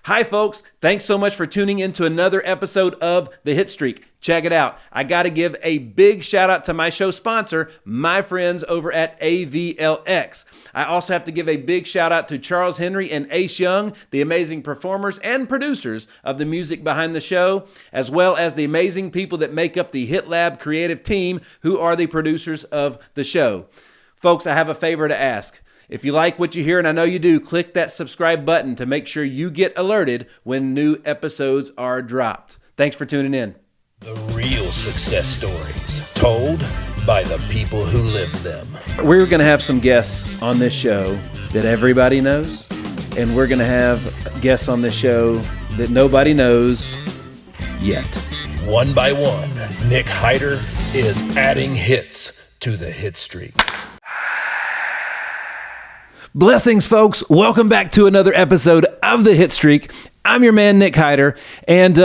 Hi, folks. Thanks so much for tuning in to another episode of The Hitstreak. Check it out. I got to give a big shout out to my show sponsor, my friends over at AVLX. I also have to give a big shout out to Charles Henry and Ace Young, the amazing performers and producers of the music behind the show, as well as the amazing people that make up the Hit Lab creative team, who are the producers of the show. Folks, I have a favor to ask. If you like what you hear, and I know you do, click that subscribe button to make sure you get alerted when new episodes are dropped. Thanks for tuning in. The real success stories told by the people who live them. We're going to have some guests on this show that everybody knows, and we're going to have guests on this show that nobody knows yet. One by one, Nick Hyder is adding hits to the hit streak. Blessings, folks. Welcome back to another episode of The Hit Streak. I'm your man, Nick Hyder, and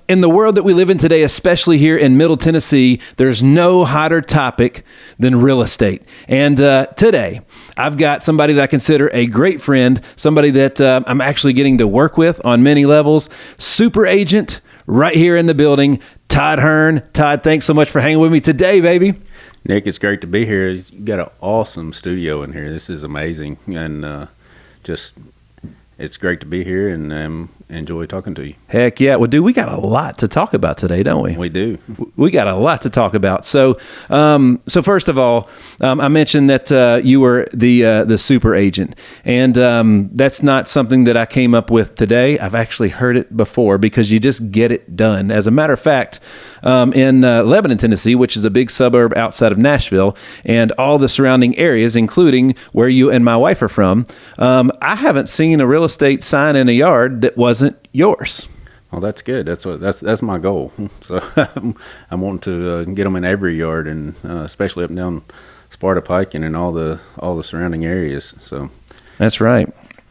in the world that we live in today, especially here in Middle Tennessee, there's no hotter topic than real estate. And today, I've got somebody that I consider a great friend, somebody that I'm actually getting to work with on many levels, super agent right here in the building, Todd Hearn. Todd, thanks so much for hanging with me today, baby. Nick, it's great to be here. You've got an awesome studio in here. This is amazing, and it's great to be here, and enjoy talking to you. Heck yeah. Well, dude, we got a lot to talk about today, don't we? We do. We got a lot to talk about. So first of all, I mentioned that you were the super agent, and that's not something that I came up with today. I've actually heard it before because you just get it done. As a matter of fact, in Lebanon, Tennessee, which is a big suburb outside of Nashville, and all the surrounding areas, including where you and my wife are from, I haven't seen a real estate sign in a yard that wasn't yours. Well, that's good. That's my goal. So I'm wanting to get them in every yard, and especially up and down Sparta Pike and in all the surrounding areas. So that's right.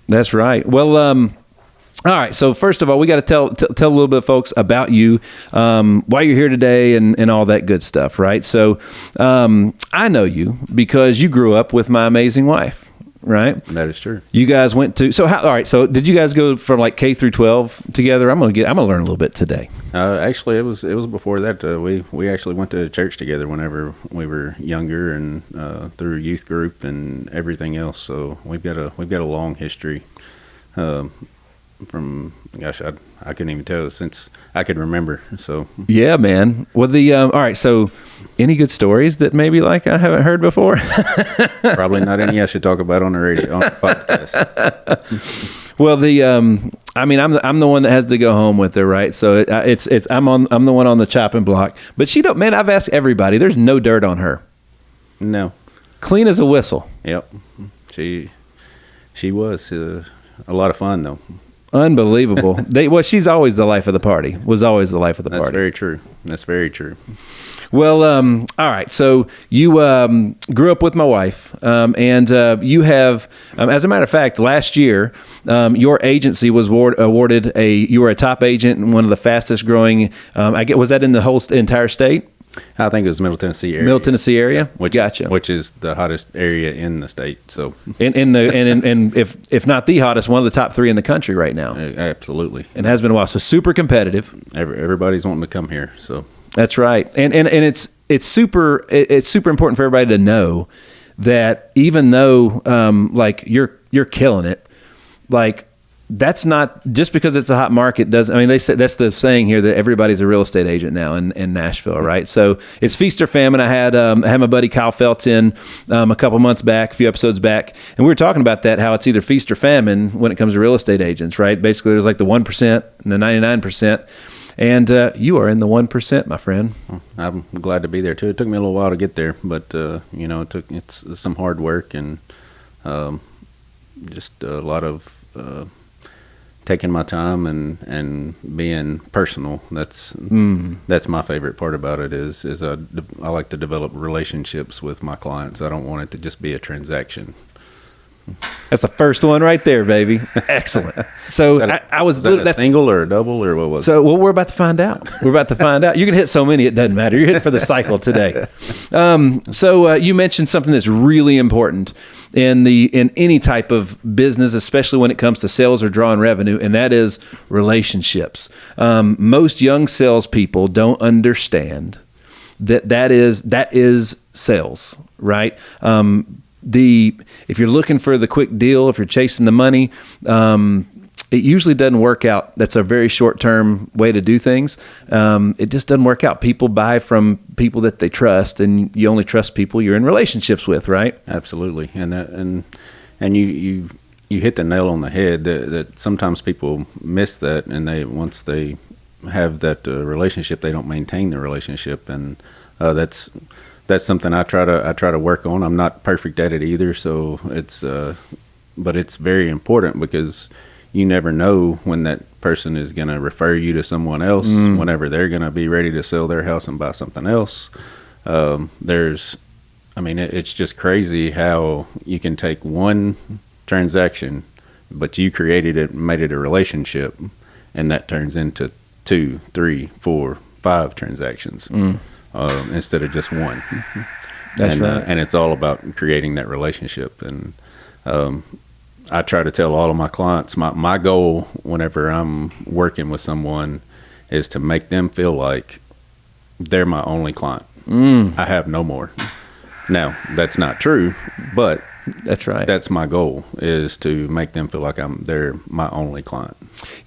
Well, all right. So first of all, we got to tell a little bit, folks, about you, why you're here today, and all that good stuff, right? So I know you because you grew up with my amazing wife. Right? That is true. You guys went to, all right, so did you guys go from like K through 12 together? I'm going to learn a little bit today. Actually, it was before that. We actually went to church together whenever we were younger, and through youth group and everything else. So we've got a long history from, gosh, I couldn't even tell since I could remember. So yeah, man. Well, all right, so any good stories that maybe like I haven't heard before? Probably not any I should talk about on the radio, on the podcast. Well, I'm the one that has to go home with her, right? So I'm the one on the chopping block. But she don't, man, I've asked everybody. There's no dirt on her. No. Clean as a whistle. Yep. She was a lot of fun though. Unbelievable. She's always the life of the party. Was always the life of the party. That's very true. Well, all right. So you grew up with my wife, and you have, as a matter of fact, last year, your agency was awarded you were a top agent and one of the fastest growing. Was that in the whole entire state? I think it was Middle Tennessee area. Middle Tennessee area, gotcha. Which is the hottest area in the state. So, and if not the hottest, one of the top 3 in the country right now. Absolutely, and has been a while. So super competitive. Everybody's wanting to come here. So that's right, and it's super important for everybody to know that even though like you're killing it, like. That's not just because it's a hot market. They say that's the saying here that everybody's a real estate agent now in Nashville, right? So it's feast or famine. I had my buddy Kyle Feltz in a couple months back, a few episodes back, and we were talking about that, how it's either feast or famine when it comes to real estate agents, right? Basically, there's like the 1% and the 99%, and you are in the 1%, my friend. I'm glad to be there too. It took me a little while to get there, but it's some hard work and just a lot of. Taking my time and being personal. That's my favorite part about it is I like to develop relationships with my clients. I don't want it to just be a transaction. That's the first one right there, baby. Excellent. So I was that a single or a double or what was it? So we're about to find out. You're gonna hit so many it doesn't matter. You're hitting for the cycle today. So you mentioned something that's really important. in any type of business, especially when it comes to sales or drawing revenue, and that is relationships. Most young salespeople don't understand that is sales, right? If you're looking for the quick deal, if you're chasing the money, it usually doesn't work out. That's a very short-term way to do things. It just doesn't work out. People buy from people that they trust, and you only trust people you're in relationships with, right? Absolutely, and you hit the nail on the head that sometimes people miss that, and once they have that relationship, they don't maintain the relationship, and that's something I try to work on. I'm not perfect at it either, so but it's very important because you never know when that person is going to refer you to someone else, whenever they're going to be ready to sell their house and buy something else. It's just crazy how you can take one transaction, but you created it, made it a relationship, and that turns into 2, 3, 4, 5 transactions instead of just one. That's right. And it's all about creating that relationship. And I try to tell all of my clients, my goal whenever I'm working with someone is to make them feel like they're my only client. I have no more. Now, that's not true, but that's right. That's my goal, is to make them feel like they're my only client.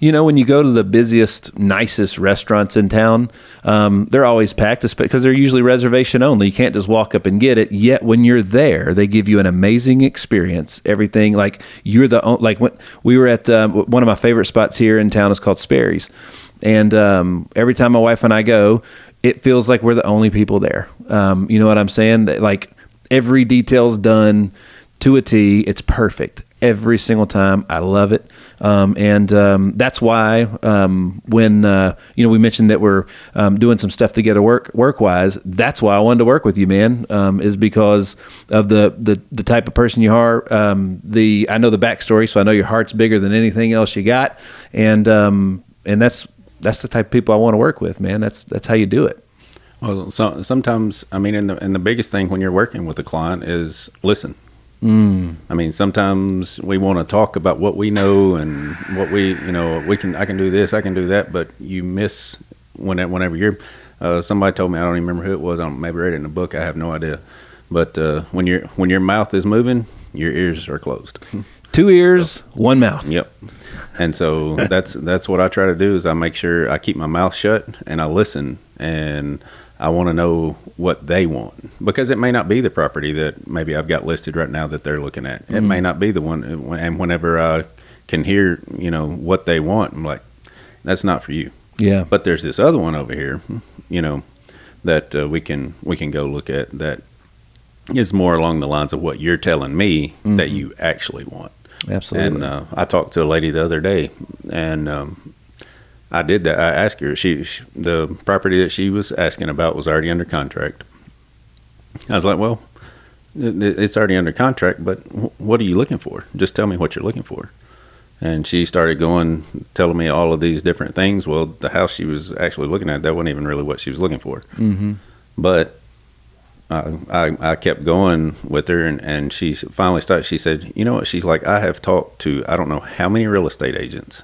You know, when you go to the busiest, nicest restaurants in town, they're always packed because they're usually reservation only. You can't just walk up and get it. Yet when you're there, they give you an amazing experience. Everything, like when we were at one of my favorite spots here in town is called Sperry's, and every time my wife and I go, it feels like we're the only people there. You know what I'm saying? Like every detail's done to a T. It's perfect every single time. I love it. And that's why when we mentioned that we're doing some stuff together work-wise, that's why I wanted to work with you, man, is because of the type of person you are. I know the backstory, so I know your heart's bigger than anything else you got. And that's the type of people I want to work with, man. That's how you do it. Well, so sometimes, and the biggest thing when you're working with a client is listen. Sometimes we want to talk about what we know and what I can do this, I can do that, but you miss whenever you're, somebody told me, I don't even remember who it was, maybe read it in a book, I have no idea. But when your mouth is moving, your ears are closed. 2 ears, 1 mouth. Yep. And so that's what I try to do, is I make sure I keep my mouth shut and I listen, and I want to know what they want, because it may not be the property that maybe I've got listed right now that they're looking at. It may not be the one. And whenever I can hear, what they want, I'm like, that's not for you. Yeah. But there's this other one over here, that we can go look at that is more along the lines of what you're telling me that you actually want. Absolutely. And I talked to a lady the other day, and I did that. I asked her, the property that she was asking about was already under contract. I was like, well, it's already under contract, but what are you looking for? Just tell me what you're looking for. And she started telling me all of these different things. Well, the house she was actually looking at, that wasn't even really what she was looking for. But I kept going with her, and she finally started. She said, you know what? She's like, I have talked to, I don't know how many real estate agents,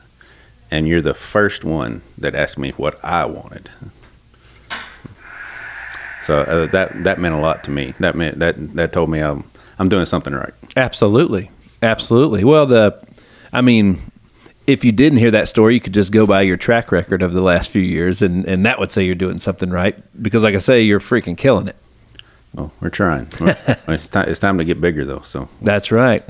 and you're the first one that asked me what I wanted. So that meant a lot to me. That meant that told me I'm doing something right. Absolutely. Well, if you didn't hear that story, you could just go by your track record of the last few years, and that would say you're doing something right. Because, like I say, you're freaking killing it. Well, we're trying. It's time to get bigger, though. So that's right.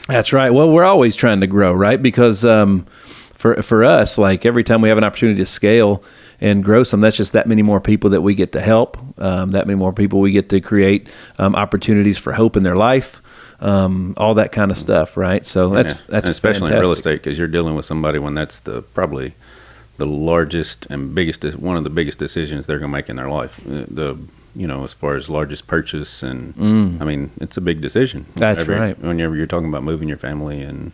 That's right. Well, we're always trying to grow, right? Because for us, like every time we have an opportunity to scale and grow some, that's just that many more people that we get to help, that many more people we get to create opportunities for hope in their life, all that kind of stuff, right? So that's especially fantastic. in real estate, because you're dealing with somebody when that's probably the largest and biggest, one of the biggest decisions they're going to make in their life. As far as largest purchase, and it's a big decision. That's right. Whenever you're talking about moving your family, and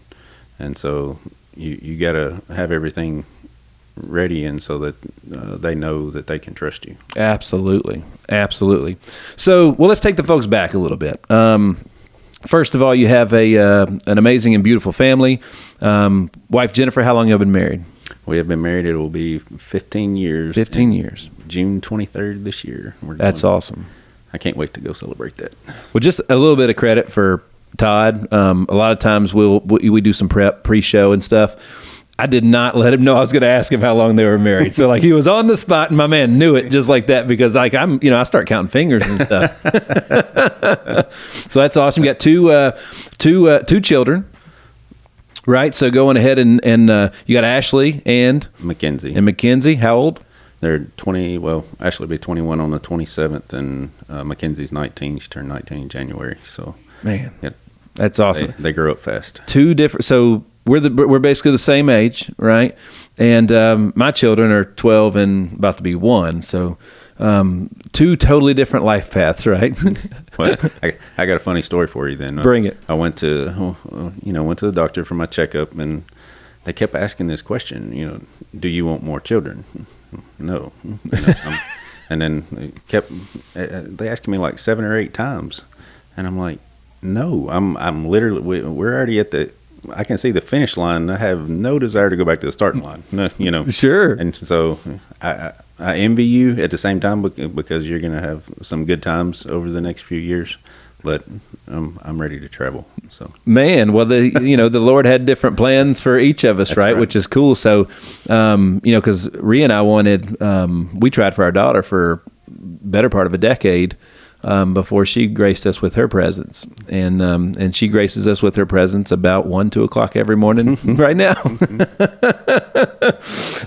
so you got to have everything ready, and so that they know that they can trust you. Absolutely. So, well, let's take the folks back a little bit. First of all, you have an amazing and beautiful family. Wife Jennifer, how long have you been married? We have been married. It will be 15 years. 15 years. June 23rd this year. That's awesome. I can't wait to go celebrate that. Well, just a little bit of credit for Todd. A lot of times we do some prep, pre-show and stuff. I did not let him know I was going to ask him how long they were married. So like he was on the spot, and my man knew it just like that, because like I start counting fingers and stuff. So that's awesome. You got two children, right? So going ahead and you got Ashley and Mackenzie. How old? They're 20. Well, Ashley will be 21 on the 27th, and Mackenzie's 19. She turned 19 in January. So man, that's awesome. They grew up fast. Two different. So we're basically the same age, right? And my children are 12 and about to be 1. So two totally different life paths, right? Well, I got a funny story for you then. Bring it. I went to the doctor for my checkup, and they kept asking this question, do you want more children? No. And then they asked me like 7 or 8 times, and I'm like, no, I'm literally, we're already I can see the finish line. I have no desire to go back to the starting line. Sure. And so I envy you at the same time, because you're going to have some good times over the next few years. But I'm ready to travel. So man, well the Lord had different plans for each of us, That's right? Which is cool. So because Rhea and I we tried for our daughter for better part of a decade. Before she graced us with her presence, and she graces us with her presence about 1-2 o'clock every morning right now.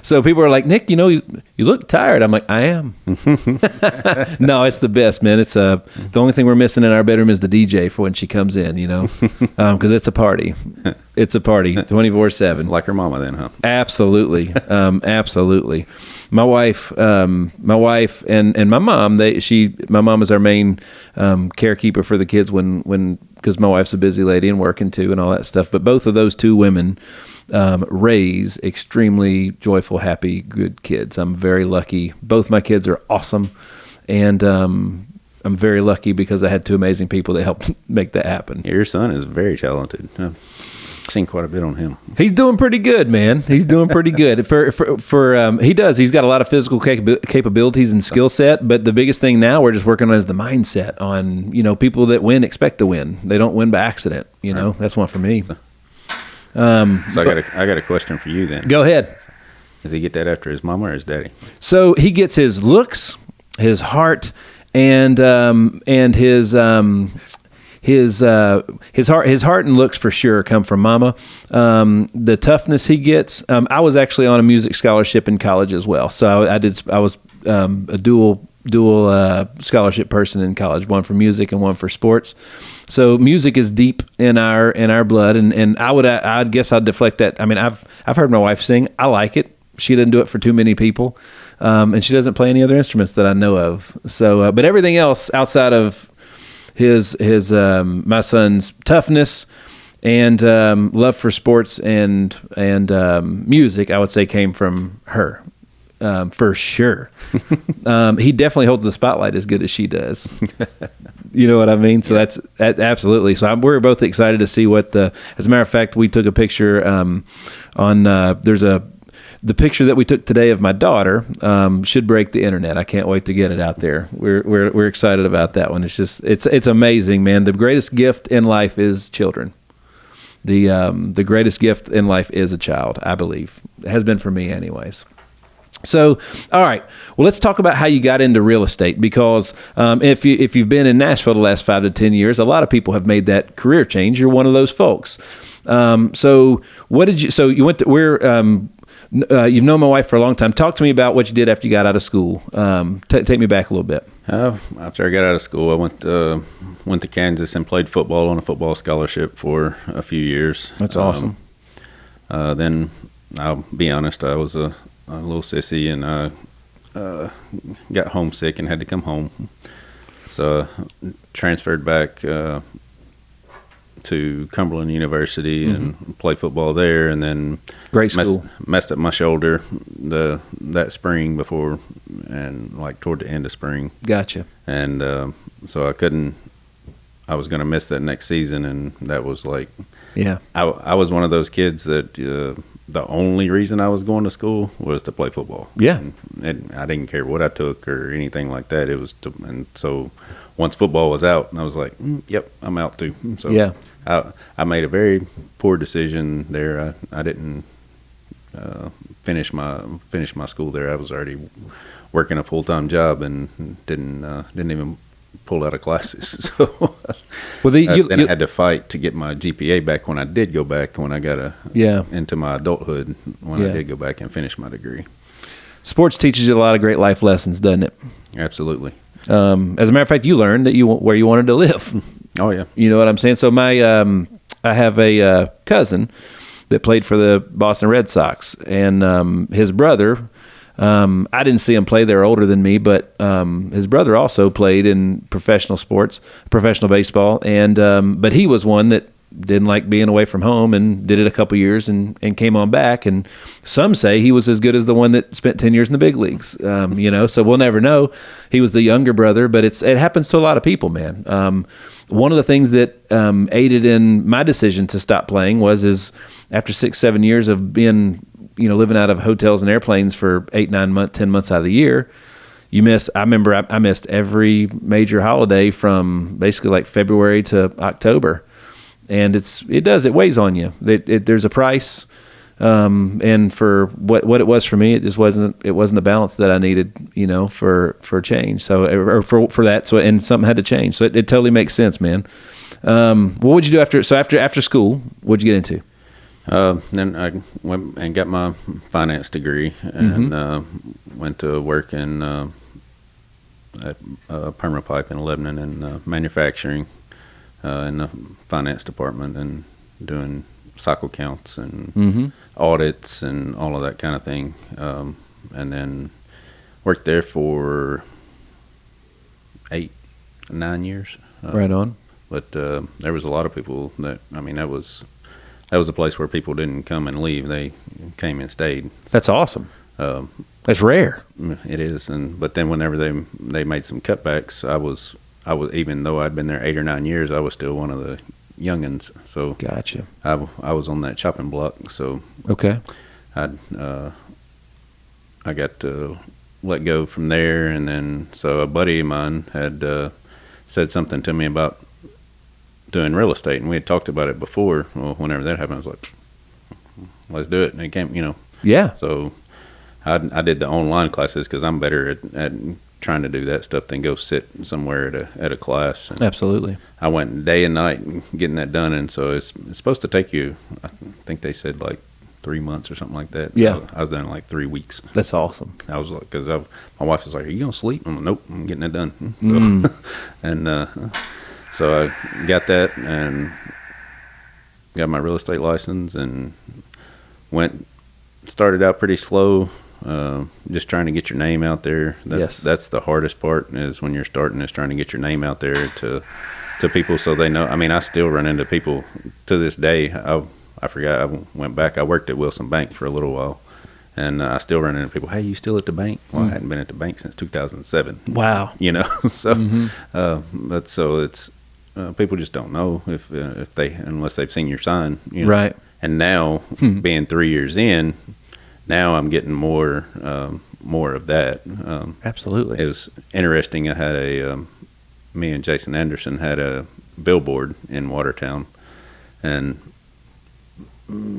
So people are like, Nick, you look tired. I'm like, I am. No, it's the best, man. It's the only thing we're missing in our bedroom is the DJ for when she comes in, because it's a party. It's a party 24/7. Like her mama then, huh? Absolutely. Absolutely. My wife and my mom, my mom is our main carekeeper for the kids because my wife's a busy lady and working too and all that stuff. But both of those two women raise extremely joyful, happy, good kids. I'm very lucky. Both my kids are awesome. And I'm very lucky because I had two amazing people that helped make that happen. Your son is very talented. I've seen quite a bit on him. He's doing pretty good, man. He's doing pretty good. He's got a lot of physical capabilities and skill set, but the biggest thing now we're just working on is the mindset on, people that win expect to win. They don't win by accident, Right. That's one for me. So I got a question for you then. Go ahead. Does he get that after his mama or his daddy? So he gets his looks, his heart, and his heart and looks for sure come from mama. The toughness he gets. I was actually on a music scholarship in college as well. So I was a dual scholarship person in college, one for music and one for sports. So music is deep in our blood, and I guess I'd deflect that. I mean, I've heard my wife sing. I like it. She didn't do it for too many people, and she doesn't play any other instruments that I know of. So, but everything else outside of his my son's toughness and love for sports and music, I would say came from her. For sure. He definitely holds the spotlight as good as she does. You know what I mean? So that's absolutely. So we're both excited to see as a matter of fact, we took a picture the picture that we took today of my daughter should break the internet. I can't wait to get it out there. We're excited about that one. It's just, it's amazing, man. The greatest gift in life is children. The greatest gift in life is a child, I believe. It has been for me anyways. So, all right. Well, let's talk about how you got into real estate, because if you've been in Nashville the last 5 to 10 years, a lot of people have made that career change. You're one of those folks. So you went to where? You've known my wife for a long time. Talk to me about what you did after you got out of school. Take me back a little bit. After I got out of school, I went to Kansas and played football on a football scholarship for a few years. That's awesome. Then I'll be honest, I was a little sissy and got homesick and had to come home. So I transferred back to Cumberland University and played football there, and then great school. Messed up my shoulder that spring before, and like toward the end of spring. Gotcha. And so I couldn't I was going to miss that next season, and that was like, Yeah. I was one of those kids that the only reason I was going to school was to play football. Yeah. And I didn't care what I took or anything like that. It was and so once football was out, I was like, yep, I'm out too. So Yeah. I made a very poor decision there. I didn't finish my school there. I was already working a full-time job and didn't even pull out of classes. So then I had to fight to get my GPA back when I did go back, when I got into my adulthood, when I did go back and finish my degree. Sports teaches you a lot of great life lessons, doesn't it? Absolutely. As a matter of fact, you learned that where you wanted to live. Oh yeah. You know what I'm saying? So I have a cousin that played for the Boston Red Sox, and his brother, I didn't see him play. They're older than me, but his brother also played in professional sports, professional baseball, and but he was one that didn't like being away from home and did it a couple years and came on back. And some say he was as good as the one that spent 10 years in the big leagues, so we'll never know. He was the younger brother, but it happens to a lot of people, man. One of the things that aided in my decision to stop playing is after 6-7 years of being, living out of hotels and airplanes for 8-9 months, 10 months out of the year, I remember I missed every major holiday from basically like February to October. And it weighs on you. There's a price, and for what it was for me, it wasn't the balance that I needed, for change. So or for that, so and something had to change. So it totally makes sense, man. What would you do after school? What'd you get into? Then I went and got my finance degree and went to work at Permapipe in Lebanon in manufacturing. In the finance department and doing cycle counts and audits and all of that kind of thing. And then worked there for 8-9 years. Right on. But there was a lot of people that was a place where people didn't come and leave. They came and stayed. That's awesome. That's rare. It is. But then whenever they made some cutbacks, I was, even though I'd been there 8 or 9 years, I was still one of the youngins. So gotcha. I was on that chopping block. So okay, I got to let go from there, and then so a buddy of mine had said something to me about doing real estate, and we had talked about it before. Well, whenever that happened, I was like, let's do it. And it came, Yeah. So I did the online classes because I'm better at trying to do that stuff than go sit somewhere at a class. And absolutely. I went day and night getting that done, and so it's supposed to take you, I think they said like 3 months or something like that. Yeah. I was done in like 3 weeks. That's awesome. I was like, because my wife was like, "Are you gonna sleep?" I'm like, "Nope, I'm getting it done." So, and so I got that and got my real estate license and started out pretty slow. Just trying to get your name out there. That's the hardest part, is when you're starting, is trying to get your name out there to people so they know. I mean, I still run into people to this day. I forgot, I went back, I worked at Wilson Bank for a little while, and I still run into people, "Hey, you still at the bank?" Well, I hadn't been at the bank since 2007. Wow. So but so it's people just don't know if unless they've seen your sign, Right. And now being 3 years in, now I'm getting more of that. Absolutely. It was interesting. I had me and Jason Anderson had a billboard in Watertown, and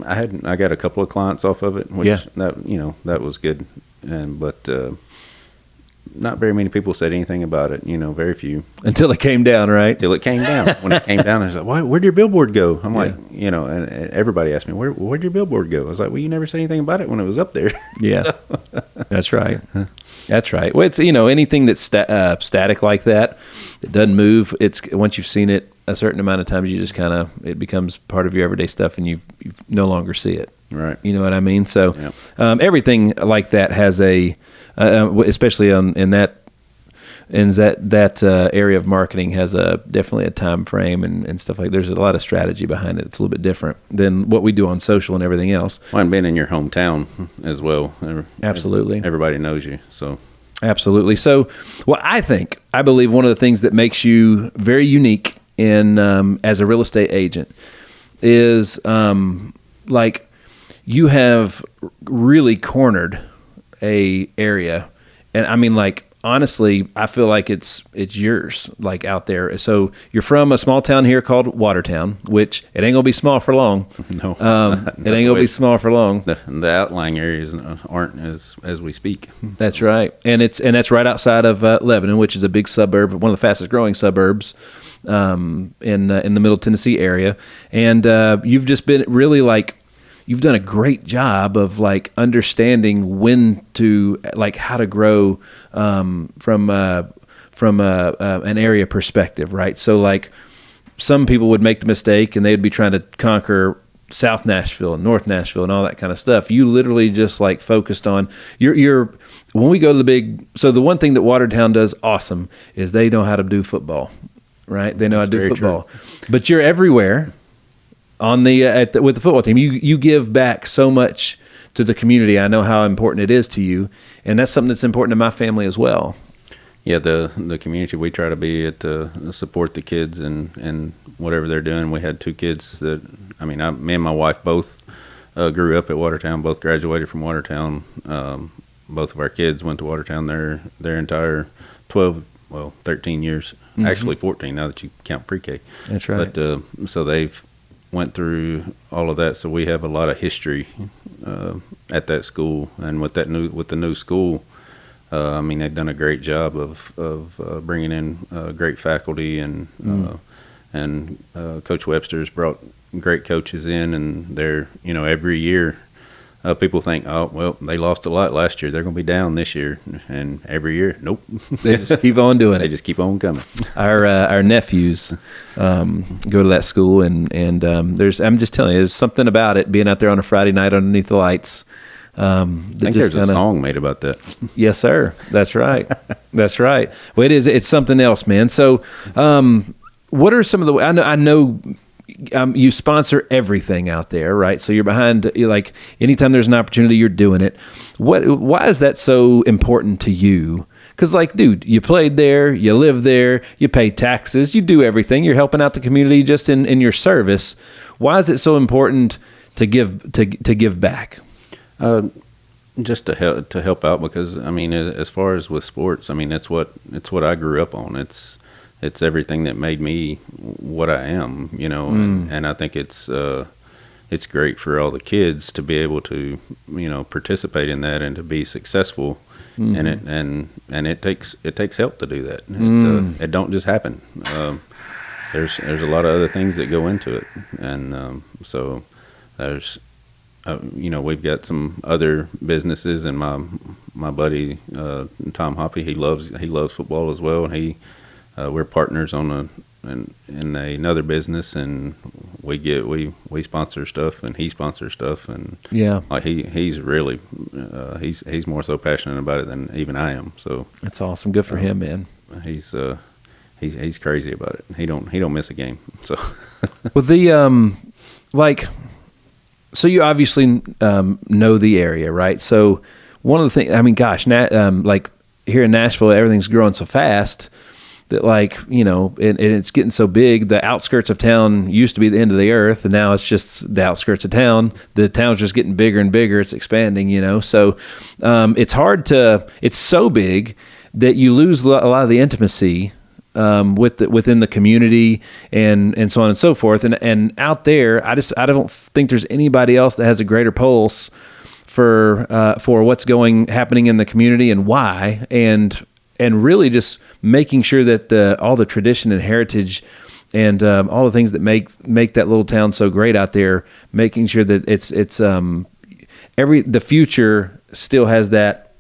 I got a couple of clients off of it, which that was good. But not very many people said anything about it. Very few. Until it came down, right? Till it came down. When it came down, I was like, "Where'd your billboard go?" I'm like, and everybody asked me, "Where'd your billboard go?" I was like, "Well, you never said anything about it when it was up there." Yeah. That's right. That's right. Well, it's anything that's static like that, it doesn't move. It's once you've seen it a certain amount of times, you just it becomes part of your everyday stuff, and you no longer see it. Right. You know what I mean? So everything like that has especially in that area of marketing has definitely a time frame and stuff like. There's a lot of strategy behind it. It's a little bit different than what we do on social and everything else. Well, and being in your hometown as well. Absolutely. Everybody knows you. So absolutely. So, I believe one of the things that makes you very unique in as a real estate agent is like you have really cornered a area, and I mean, like, honestly, I feel like it's yours, like, out there. So you're from a small town here called Watertown, which it ain't gonna be small for long. No, it ain't gonna be small for long. The outlying areas aren't as we speak. That's right, and that's right outside of Lebanon, which is a big suburb, one of the fastest growing suburbs in the Middle Tennessee area. And you've just been really, like, you've done a great job of, like, understanding when to, like, how to grow from an area perspective, right? So, like, some people would make the mistake and they'd be trying to conquer South Nashville and North Nashville and all that kind of stuff. You literally just, like, focused on your when we go to the big. So the one thing that Watertown does awesome is they know how to do football, right? They know how to do football, true. But you're everywhere. On with the football team, you give back so much to the community. I know how important it is to you, and that's something that's important to my family as well. Yeah, the community, we try to be to support the kids and whatever they're doing. We had 2 kids that, I mean, me and my wife both grew up at Watertown, both graduated from Watertown. Both of our kids went to Watertown their entire 13 years, actually 14 now that you count pre-K. That's right. But so they've went through all of that, so we have a lot of history at that school, and with the new school, I mean, they've done a great job of bringing in great faculty, and Coach Webster's brought great coaches in, and they're, every year. People think, oh, well, they lost a lot last year, they're going to be down this year. And every year, nope. They just keep on doing it. They just keep on coming. Our nephews go to that school, and I'm just telling you, there's something about it, being out there on a Friday night underneath the lights. I think there's a song made about that. Yes, sir. That's right. That's right. Well, it's something else, man. So what are some of the, I know you sponsor everything out there, right? So you're like, anytime there's an opportunity, you're doing it. Why is that so important to you? Because, like, dude, you played there, you live there, you pay taxes, you do everything. You're helping out the community just in your service. Why is it so important to give back? Just to help out, because, I mean, as far as with sports, I mean, it's what I grew up on. It's everything that made me what I am, and I think it's great for all the kids to be able to, participate in that and to be successful. And it takes help to do that. It don't just happen. There's a lot of other things that go into it, and so there's we've got some other businesses, and my buddy Tom Hoppy, he loves football as well, and we're partners in another business, and we sponsor stuff, and he sponsors stuff, and yeah, he's really he's more so passionate about it than even I am. So that's awesome. Good for him, man. He's crazy about it. He don't miss a game. So well, the so you obviously know the area, right? So one of the things, I mean, gosh, like here in Nashville, everything's growing so fast that, like, and it's getting so big. The outskirts of town used to be the end of the earth, and now it's just the outskirts of town. The town's just getting bigger and bigger. It's expanding, So it's so big that you lose a lot of the intimacy within the community and so on and so forth. And out there, I don't think there's anybody else that has a greater pulse for what's happening in the community and why, and really just making sure that all the tradition and heritage and all the things that make that little town so great out there, making sure that it's the future still has that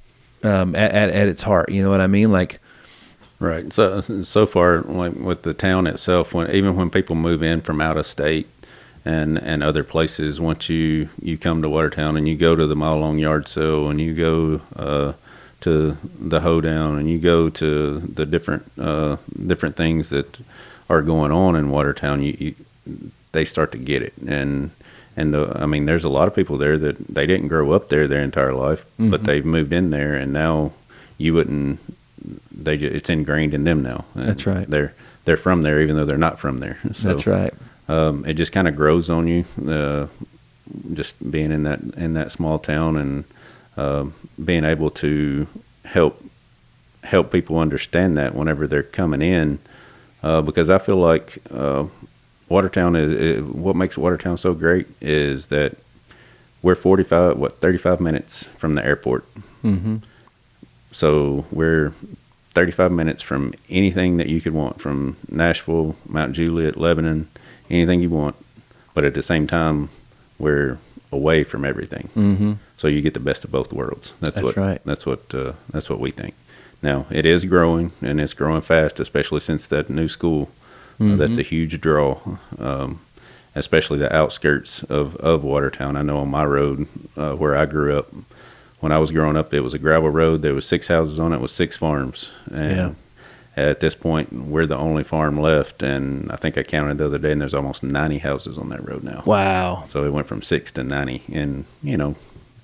at its heart. You know what I mean? Like, right. So far, like with the town itself, even when people move in from out of state and other places, once you come to Watertown and you go to the mile long yard sale, and you go to the hoedown, and you go to the different things that are going on in Watertown, they start to get it. And I mean, there's a lot of people there that they didn't grow up there their entire life, but they've moved in there, and now it's ingrained in them now. And that's right. They're they're from there, even though they're not from there. So, that's right. It just kind of grows on you, just being in that small town, and being able to help people understand that whenever they're coming in, because I feel like Watertown is what makes Watertown so great is that we're 35 minutes from the airport. Mm-hmm. So we're 35 minutes from anything that you could want, from Nashville, Mount Juliet, Lebanon, anything you want. But at the same time, we're away from everything. Mm-hmm. So you get the best of both worlds. That's right. That's what we think. Now, it is growing, and it's growing fast, especially since that new school. Mm-hmm. That's a huge draw, especially the outskirts of Watertown. I know on my road where I grew up, when I was growing up, it was a gravel road. There was 6 houses on it with 6 farms. And at this point, we're the only farm left. And I think I counted the other day, and there's almost 90 houses on that road now. Wow. So it went from 6 to 90 in,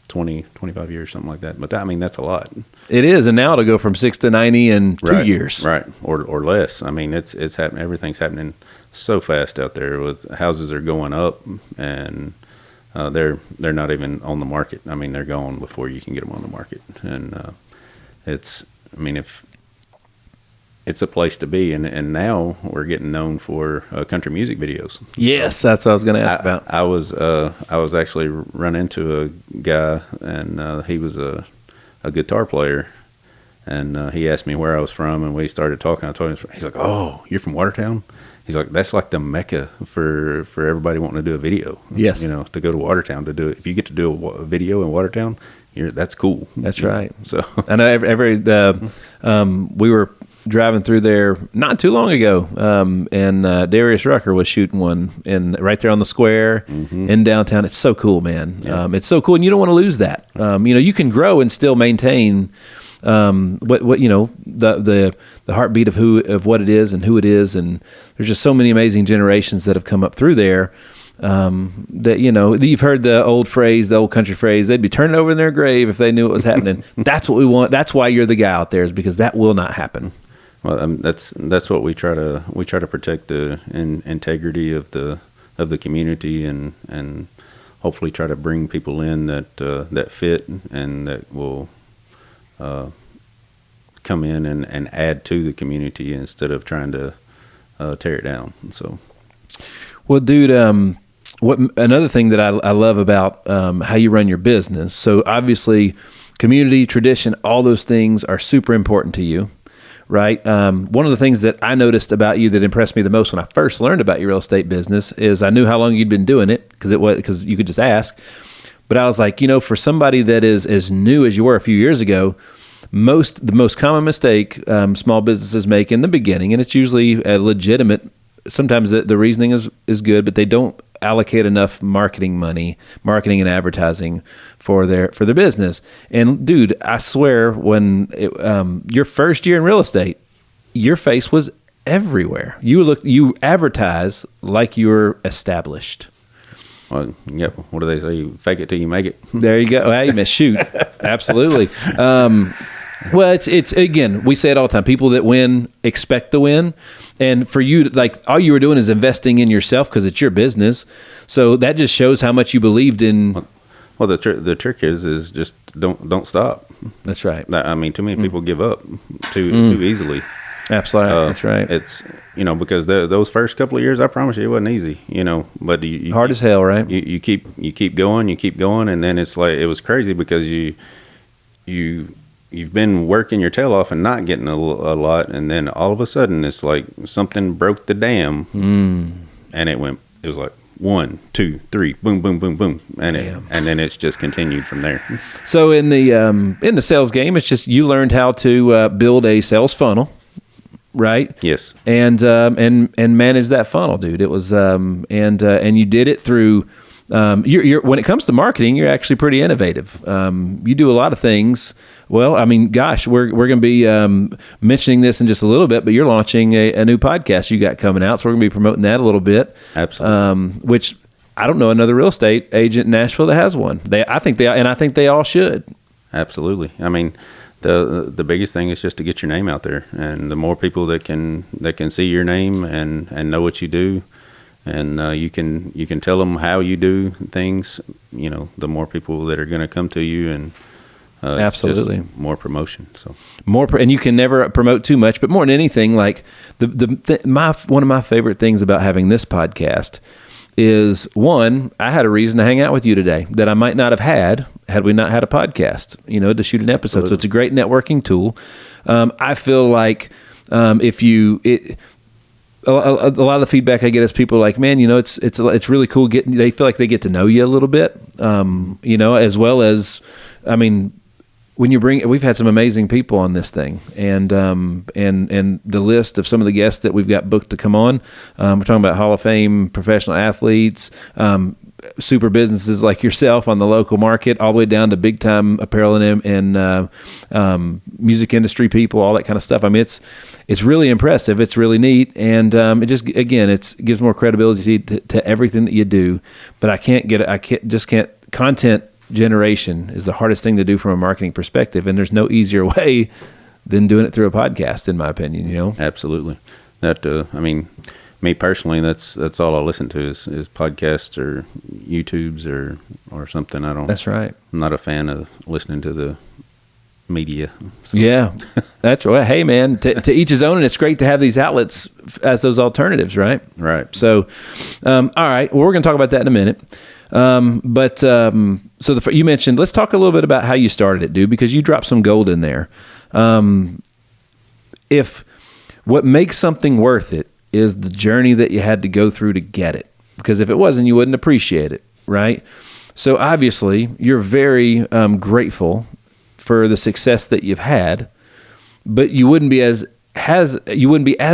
20, 25 years, something like that. But I mean, that's a lot. It is. And now it'll go from 6 to 90 in 2 years. Right. Or less. I mean, it's happening. Everything's happening so fast out there. With houses are going up, and they're not even on the market. I mean, they're gone before you can get them on the market. And it's a place to be. And now we're getting known for country music videos. Yes, that's what I was going to ask about. I was actually run into a guy, and he was a guitar player, and he asked me where I was from, and we started talking. I told him, he's like, "Oh, you're from Watertown?" He's like, "That's like the mecca for everybody wanting to do a video." Yes, to go to Watertown to do it. If you get to do a video in Watertown, that's cool. That's right. So I know we were driving through there not too long ago, and Darius Rucker was shooting one right there on the square in downtown. It's so cool, man. Yeah. It's so cool, and you don't want to lose that. You can grow and still maintain the heartbeat of what it is and who it is, and there's just so many amazing generations that have come up through there. That you've heard the old country phrase, they'd be turning over in their grave if they knew what was happening. That's what we want. That's why you're the guy out there, is because that will not happen. Well, that's what we try to protect, the integrity of the community, and hopefully try to bring people in that fit and that will come in and add to the community instead of trying to tear it down. So, well, dude, another thing that I love about how you run your business. So obviously, community, tradition, all those things are super important to you. Right. One of the things that I noticed about you that impressed me the most when I first learned about your real estate business is I knew how long you'd been doing it because you could just ask. But I was like, for somebody that is as new as you were a few years ago, the most common mistake small businesses make in the beginning, and it's usually a legitimate. Sometimes the reasoning is good, but they don't allocate enough marketing and advertising for their business. And dude, I swear, when your first year in real estate, your face was everywhere. You advertise like you're established. Well, yeah. What do they say? You fake it till you make it. There you go. Hey, shoot, absolutely. Well, it's again, we say it all the time. People that win expect to win. And for you, like, all you were doing is investing in yourself because it's your business. So that just shows how much you believed in. Well, the trick is just don't stop. That's right. I mean, too many people give up too easily. Absolutely. That's right. It's, because those first couple of years, I promise you, it wasn't easy, but you hard as hell, right? You keep going. And then it's like, it was crazy because you've been working your tail off and not getting a lot, and then all of a sudden it's like something broke the dam, and it was like 1, 2, 3, boom, boom, boom, boom, and then it's just continued from there. So in the sales game, it's just you learned how to build a sales funnel, right? Yes. And manage that funnel, dude. It was and you did it through. You're when it comes to marketing, you're actually pretty innovative. You do a lot of things. Well, I mean, gosh, we're going to be mentioning this in just a little bit, but you're launching a new podcast you got coming out, so we're going to be promoting that a little bit. Absolutely. Which I don't know another real estate agent in Nashville that has one. I think they all should. Absolutely. I mean, the biggest thing is just to get your name out there, and the more people that can see your name and know what you do, and you can tell them how you do things, the more people that are going to come to you, and absolutely just more promotion. So and you can never promote too much, but more than anything, like one of my favorite things about having this podcast is, one, I had a reason to hang out with you today that I might not have had we not had a podcast, to shoot an episode. Absolutely. So it's a great networking tool. I feel like a lot of the feedback I get is people are like, man, it's really cool they feel like they get to know you a little bit, as well as, I mean, we've had some amazing people on this thing, and the list of some of the guests that we've got booked to come on, we're talking about Hall of Fame professional athletes, super businesses like yourself on the local market, all the way down to big time apparel and music industry people, all that kind of stuff. I mean, it's really impressive. It's really neat, and it just, again, it gives more credibility to everything that you do. But content generation is the hardest thing to do from a marketing perspective, and there's no easier way than doing it through a podcast, in my opinion. Absolutely. That I mean, me personally, that's all I listen to is podcasts or YouTubes or something. That's right. I'm not a fan of listening to the media. So. Yeah, that's right. Hey, man, to each his own, and it's great to have these outlets as those alternatives, right? Right. So, all right. Well, we're going to talk about that in a minute. You mentioned, let's talk a little bit about how you started it, dude, because you dropped some gold in there. If what makes something worth it is the journey that you had to go through to get it, because if it wasn't, you wouldn't appreciate it, right? So obviously you're very grateful for the success that you've had, but you wouldn't be as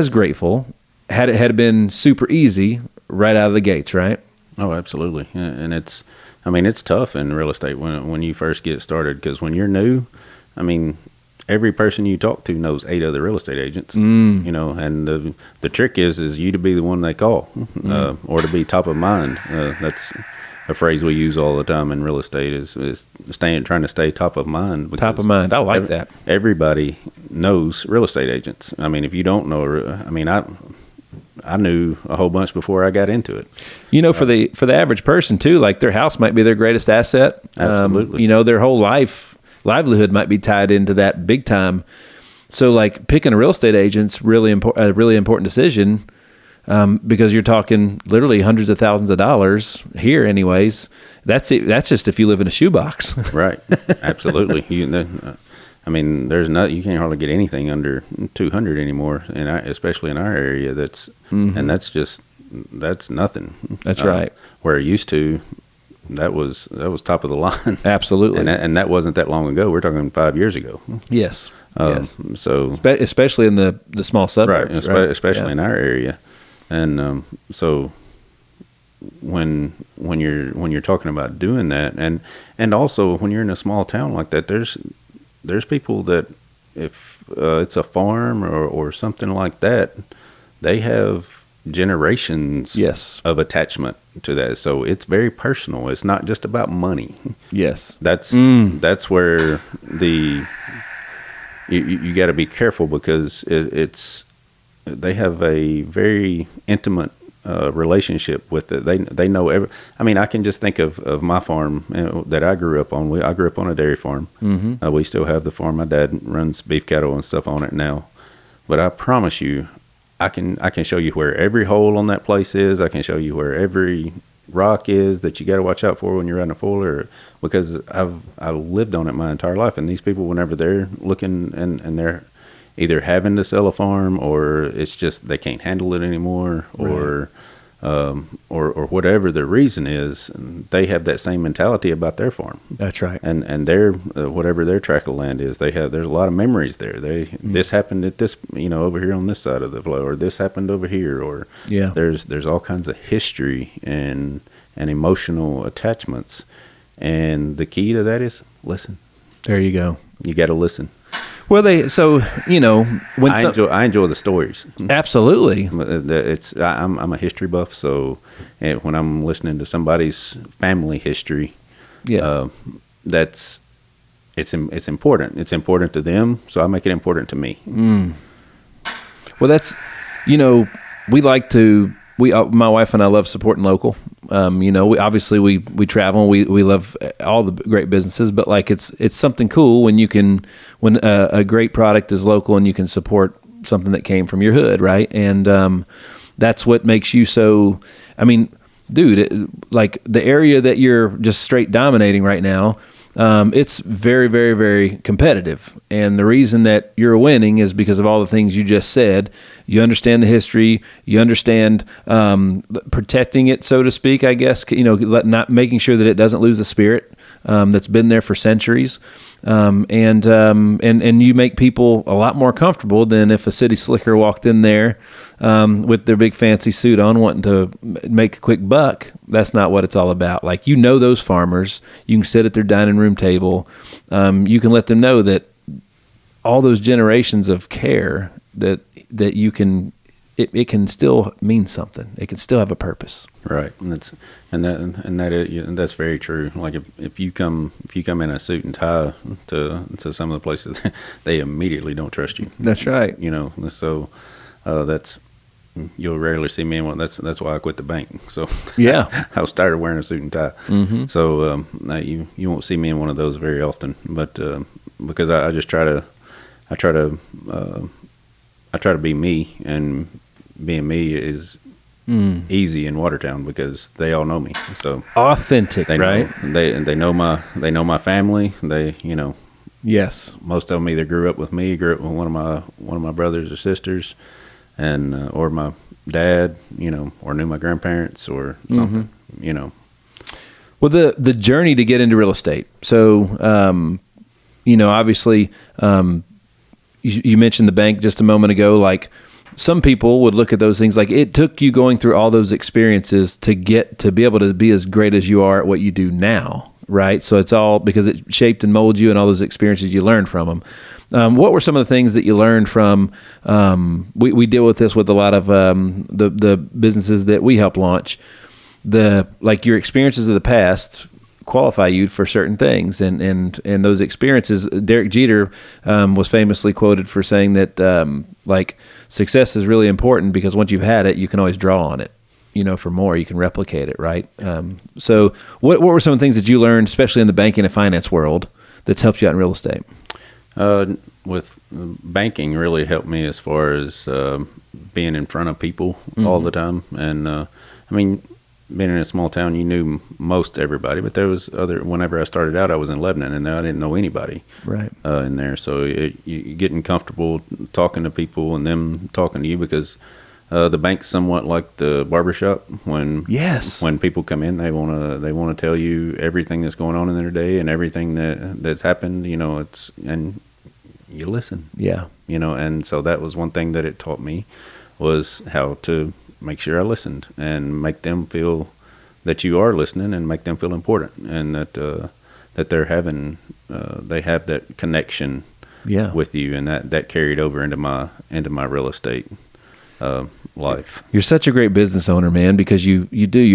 grateful had it been super easy right out of the gates, right? Oh, absolutely. And it's tough in real estate when you first get started, because when you're new, every person you talk to knows 8 other real estate agents, and the trick is you to be the one they call, or to be top of mind. That's a phrase we use all the time in real estate is trying to stay top of mind. Top of mind. I like that. Everybody knows real estate agents. If you don't know, I knew a whole bunch before I got into it. For the average person too, like their house might be their greatest asset. Absolutely. Their whole livelihood might be tied into that big time. So like picking a real estate agent's a really important decision, because you're talking literally hundreds of thousands of dollars here anyways. That's it. That's just if you live in a shoebox. Right. Absolutely. There's you can't hardly get anything under 200 anymore, especially in our area. And that's nothing. That's right. Where it used to, that was top of the line. Absolutely. And that wasn't that long ago. We're talking 5 years ago. Yes. Yes. So especially in the small suburbs, right? Especially in our area, and so when you're talking about doing that, and also when you're in a small town like that, there's people that if it's a farm or something like that, they have generations of attachment to that. So it's very personal. It's not just about money. Yes. That's where you got to be careful, because they have a very intimate relationship with it. They know I can just think of my farm that I grew up on. I grew up on a dairy farm. Mm-hmm. We still have the farm. My dad runs beef cattle and stuff on it now. But I promise you, I can show you where every hole on that place is. I can show you where every rock is that you got to watch out for when you're riding a four-wheeler, because I've lived on it my entire life. And these people, whenever they're looking and they're either having to sell a farm, or it's just they can't handle it anymore, right, or whatever the reason is, they have that same mentality about their farm. That's right. And their whatever their tract of land is, there's a lot of memories there. This happened at this, over here on this side of the flow, or this happened over here, or there's all kinds of history and emotional attachments. And the key to that is listen. There you go. You got to listen. Well, when I enjoy the stories. Absolutely. I'm a history buff, so when I'm listening to somebody's family history, yes, it's important. It's important to them, so I make it important to me. Well, that's, we like to, my wife and I love supporting local. We travel, we love all the great businesses, but like it's something cool when a great product is local and you can support something that came from your hood, right? And that's what makes you so, dude, like the area that you're just straight dominating right now, it's very, very, very competitive. And the reason that you're winning is because of all the things you just said. You understand the history. You understand protecting it, so to speak, I guess, not making sure that it doesn't lose the spirit that's been there for centuries. And you make people a lot more comfortable than if a city slicker walked in there with their big fancy suit on wanting to make a quick buck. That's not what it's all about. Like, those farmers, you can sit at their dining room table. You can let them know that all those generations of care that you can, it can still mean something. It can still have a purpose. Right. And that's very true. Like if you come in a suit and tie to some of the places, they immediately don't trust you. That's right. So you'll rarely see me in one. That's why I quit the bank. So yeah, I was tired of wearing a suit and tie. Mm-hmm. So you won't see me in one of those very often. But because I just try to be me, and being me is easy in Watertown because they all know me. So authentic, right? They know my family. Yes. Most of them either grew up with me, grew up with one of my brothers or sisters, and or my dad, or knew my grandparents or something, Well, the journey to get into real estate. So, obviously, you mentioned the bank just a moment ago. Like, some people would look at those things like it took you going through all those experiences to get to be able to be as great as you are at what you do now, right? So it's all because it shaped and molded you and all those experiences you learned from them. What were some of the things that you learned from, we deal with this with a lot of the businesses that we help launch, your experiences of the past qualify you for certain things, and those experiences. Derek Jeter was famously quoted for saying that success is really important because once you've had it, you can always draw on it. For more, you can replicate it, right? So what were some of the things that you learned, especially in the banking and finance world, that's helped you out in real estate? With banking really helped me as far as being in front of people all the time. And being in a small town, you knew most everybody, but there was whenever I started out, I was in Lebanon, and I didn't know anybody right in there. So you getting comfortable talking to people and them talking to you, because the bank's somewhat like the barbershop. When people come in, they want to tell you everything that's going on in their day and everything that's happened. And you listen. Yeah. And so that was one thing that it taught me, was how to make sure I listened and make them feel that you are listening, and make them feel important, and that they're having they have that connection with you, and that carried over into my real estate life. You're such a great business owner, man, because you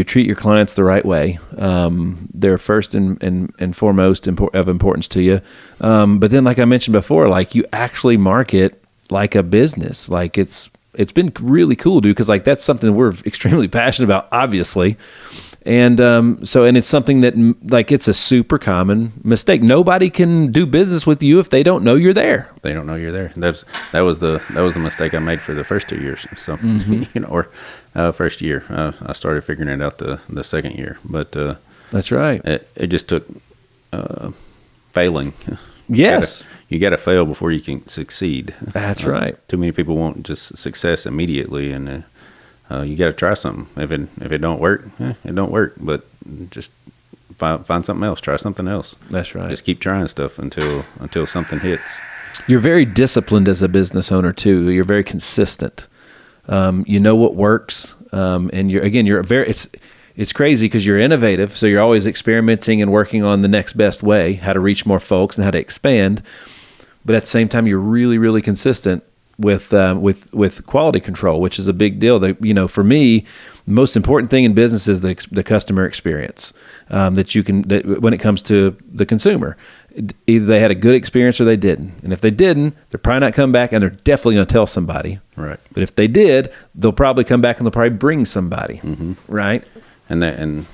treat your clients the right way. They're first and foremost of importance to you. But then, like I mentioned before, like you actually market like a business. Like it's been really cool, dude, because like that's something we're extremely passionate about, obviously. And and it's something that it's a super common mistake. Nobody can do business with you if they don't know you're there. They don't know you're there. That was the mistake I made for the first 2 years. So first year I started figuring it out the second year. But that's right. It just took failing. Yes. You got to fail before you can succeed. That's right. Too many people want just success immediately, and you got to try something. If it don't work, it don't work. But just find something else. Try something else. That's right. Just keep trying stuff until something hits. You're very disciplined as a business owner too. You're very consistent. You know what works, and you're very. It's crazy because you're innovative, so you're always experimenting and working on the next best way, how to reach more folks and how to expand. But at the same time, you're really, really consistent with quality control, which is a big deal. For me, the most important thing in business is the customer experience that when it comes to the consumer. either they had a good experience or they didn't. And if they didn't, they're probably not coming back, and they're definitely going to tell somebody. Right. But if they did, they'll probably come back and they'll probably bring somebody. Right. And the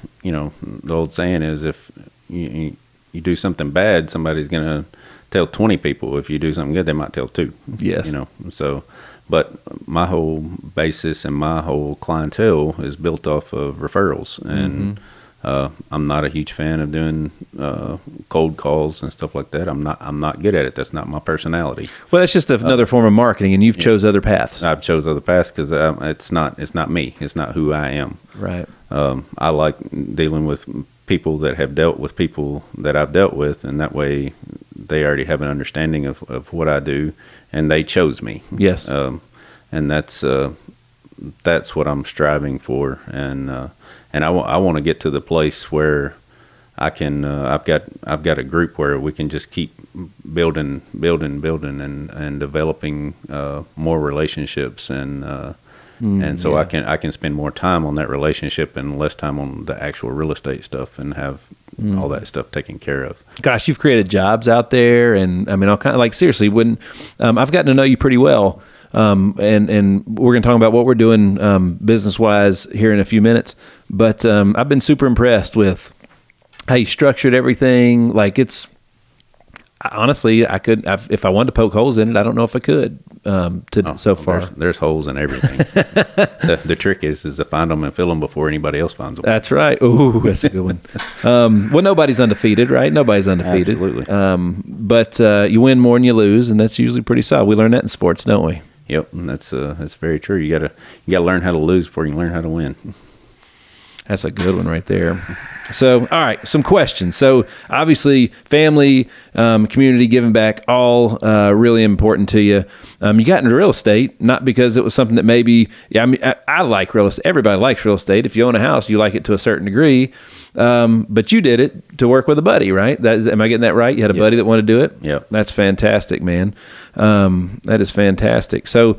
old saying is, if you do something bad, somebody's going to tell 20 people. If you do something good, they might tell 2. Yes. So, but my whole basis and my whole clientele is built off of referrals, and I'm not a huge fan of doing cold calls and stuff like that. I'm not good at it. That's not my personality. Well, it's just another form of marketing, and you've chose other paths. I've chose other paths because it's not me. It's not who I am. Right. I like dealing with people that have dealt with people that I've dealt with, and that way they already have an understanding of what I do, and they chose me. Yes. And that's what I'm striving for, and I want to get to the place where I can. I've got a group where we can just keep building, and developing more relationships, and so I can spend more time on that relationship and less time on the actual real estate stuff, and have all that stuff taken care of. Gosh, you've created jobs out there, and I mean, all kind of, like, seriously, when I've gotten to know you pretty well, and we're going to talk about what we're doing business wise here in a few minutes. But I've been super impressed with how you structured everything. Like, it's honestly, if I wanted to poke holes in it, I don't know if I could. So far, there's holes in everything. The trick is to find them and fill them before anybody else finds them. That's right. Ooh, that's a good one. Well, nobody's undefeated, right? Nobody's undefeated. Absolutely. But you win more than you lose, and that's usually pretty solid. We learn that in sports, don't we? Yep, and that's very true. You gotta learn how to lose before you can learn how to win. That's a good one right there. So, all right, some questions. So, obviously, family, community, giving back, all really important to you. You got into real estate, not because it was something that maybe, I like real estate. Everybody likes real estate. If you own a house, you like it to a certain degree. But you did it to work with a buddy, right? Am I getting that right? You had a buddy that wanted to do it? Yeah. That's fantastic, man. That is fantastic. So,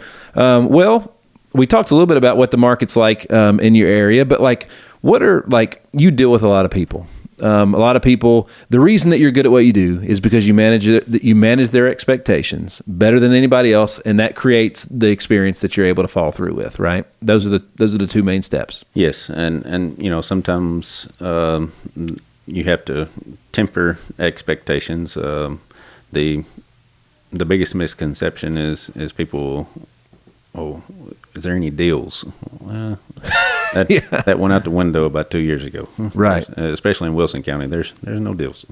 we talked a little bit about what the market's like in your area, but you deal with a lot of people. A lot of people, the reason that you're good at what you do is because you manage their expectations better than anybody else, and that creates the experience that you're able to follow through with, right? Those are the 2 main steps. Yes, and sometimes you have to temper expectations. The biggest misconception is people, is there any deals? Well, that went out the window about 2 years ago. Right. Especially in Wilson County, there's no deals.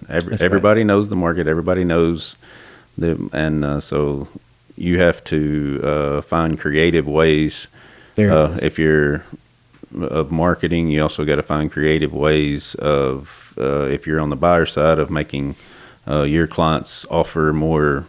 Everybody knows the market. Everybody knows so you have to find creative ways. If you're of marketing, you also got to find creative ways of if you're on the buyer side of making your clients offer more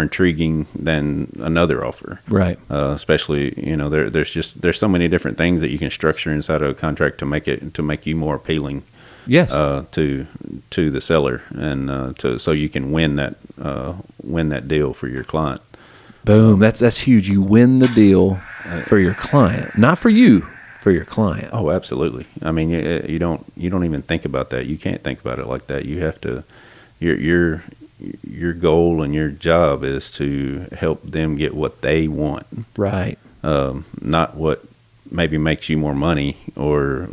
intriguing than another offer. Right. Especially, there's so many different things that you can structure inside of a contract to make you more appealing. Yes. To the seller, and so you can win that deal for your client. Boom. That's huge. You win the deal for your client, not for you, for your client. Oh, absolutely. I mean, you don't even think about that. You can't think about it like that. You have to. Your goal and your job is to help them get what they want. Right. Not what maybe makes you more money or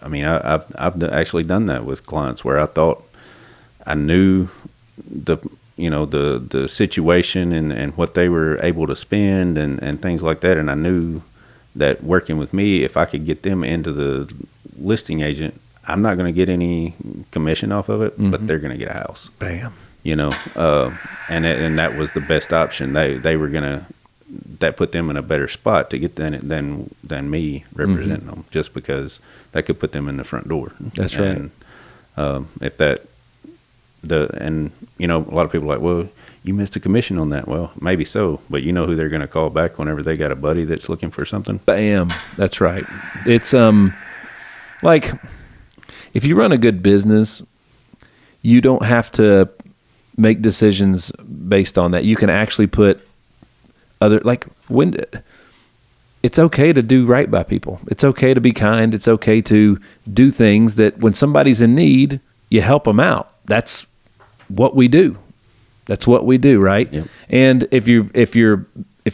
I mean, I've actually done that with clients where I thought I knew the situation and what they were able to spend and things like that. And I knew that working with me, if I could get them into the listing agent, I'm not going to get any commission off of it, but they're going to get a house. Bam. And that was the best option. They were that put them in a better spot to get than me representing them, just because that could put them in the front door. That's right. And a lot of people are like, well, you missed a commission on that. Well, maybe so, but you know who they're going to call back whenever they got a buddy that's looking for something. Bam. That's right. It's like, if you run a good business, you don't have to make decisions based on that. You can actually put it's okay to do right by people. It's okay to be kind. It's okay to do things that when somebody's in need, you help them out. That's what we do. That's what we do, right? Yep. And if your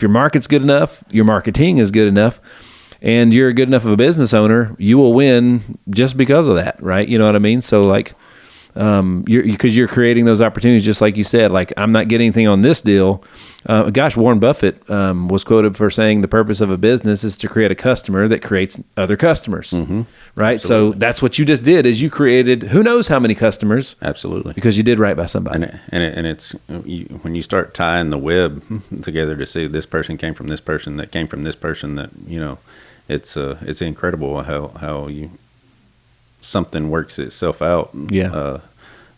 market's good enough, your marketing is good enough, and you're good enough of a business owner, you will win just because of that, right? You know what I mean? So like, you're creating those opportunities, just like you said. Like, I'm not getting anything on this deal. Warren Buffett was quoted for saying the purpose of a business is to create a customer that creates other customers, right? Absolutely. So that's what you just did. Is you created who knows how many customers? Absolutely, because you did right by somebody. And it's when you start tying the web together to see this person came from this person that came from this person, that it's incredible how something works itself out.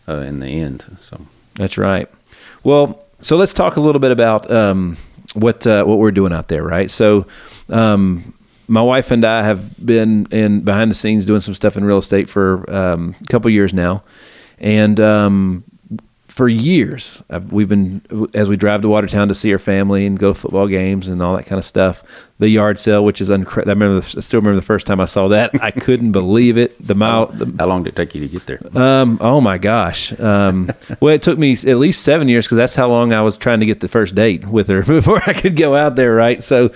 In the end. So that's right. Well, so let's talk a little bit about what we're doing out there, right? So my wife and I have been behind the scenes doing some stuff in real estate for a couple years now, and for years we've been, as we drive to Watertown to see our family and go to football games and all that kind of stuff. The yard sale, which is I still remember the first time I saw that. I couldn't believe it. How long did it take you to get there? Oh my gosh. Well, it took me at least 7 years, because that's how long I was trying to get the first date with her before I could go out there, right? So,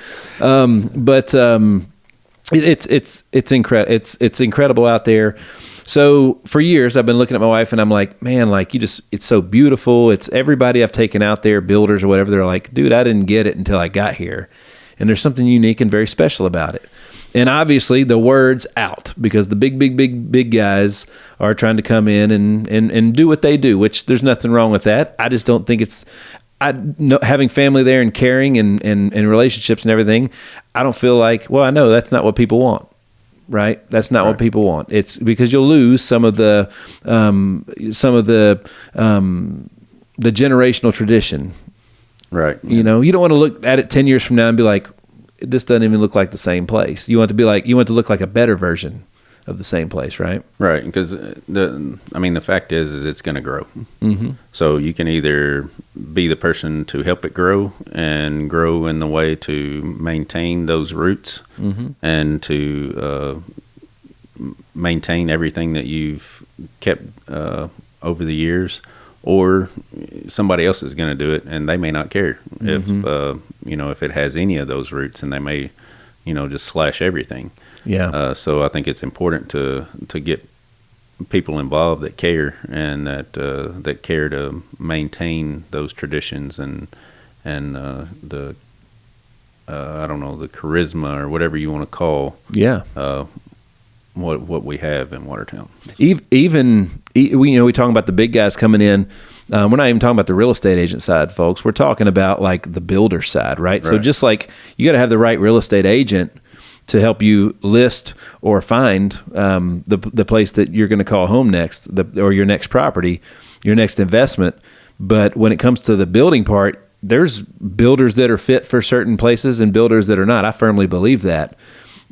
it's incredible out there. So for years, I've been looking at my wife and I'm like, man, like it's so beautiful. It's everybody I've taken out there, builders or whatever. They're like, dude, I didn't get it until I got here. And there's something unique and very special about it. And obviously the word's out, because the big guys are trying to come in and do what they do, which there's nothing wrong with that. I just don't think having family there and caring and relationships and everything, I don't feel like, well, I know that's not what people want. Right. That's not what people want. It's because you'll lose some of the generational tradition. Right. You don't want to look at it 10 years from now and be like, this doesn't even look like the same place. You want to look like a better version of the same place, right? Right. Because the fact is it's going to grow. Mm-hmm. So you can either be the person to help it grow and grow in the way to maintain those roots, and to maintain everything that you've kept over the years, or somebody else is going to do it and they may not care if it has any of those roots, and they may just slash everything. Yeah. So I think it's important to get people involved that care, and that care to maintain those traditions and the I don't know, the charisma or whatever you want to call what we have in Watertown. Even we talk about the big guys coming in. We're not even talking about the real estate agent side, folks. We're talking about like the builder side, right? So just like you got to have the right real estate agent to help you list or find the place that you're going to call home next, or your next property, your next investment. But when it comes to the building part, there's builders that are fit for certain places and builders that are not. I firmly believe that.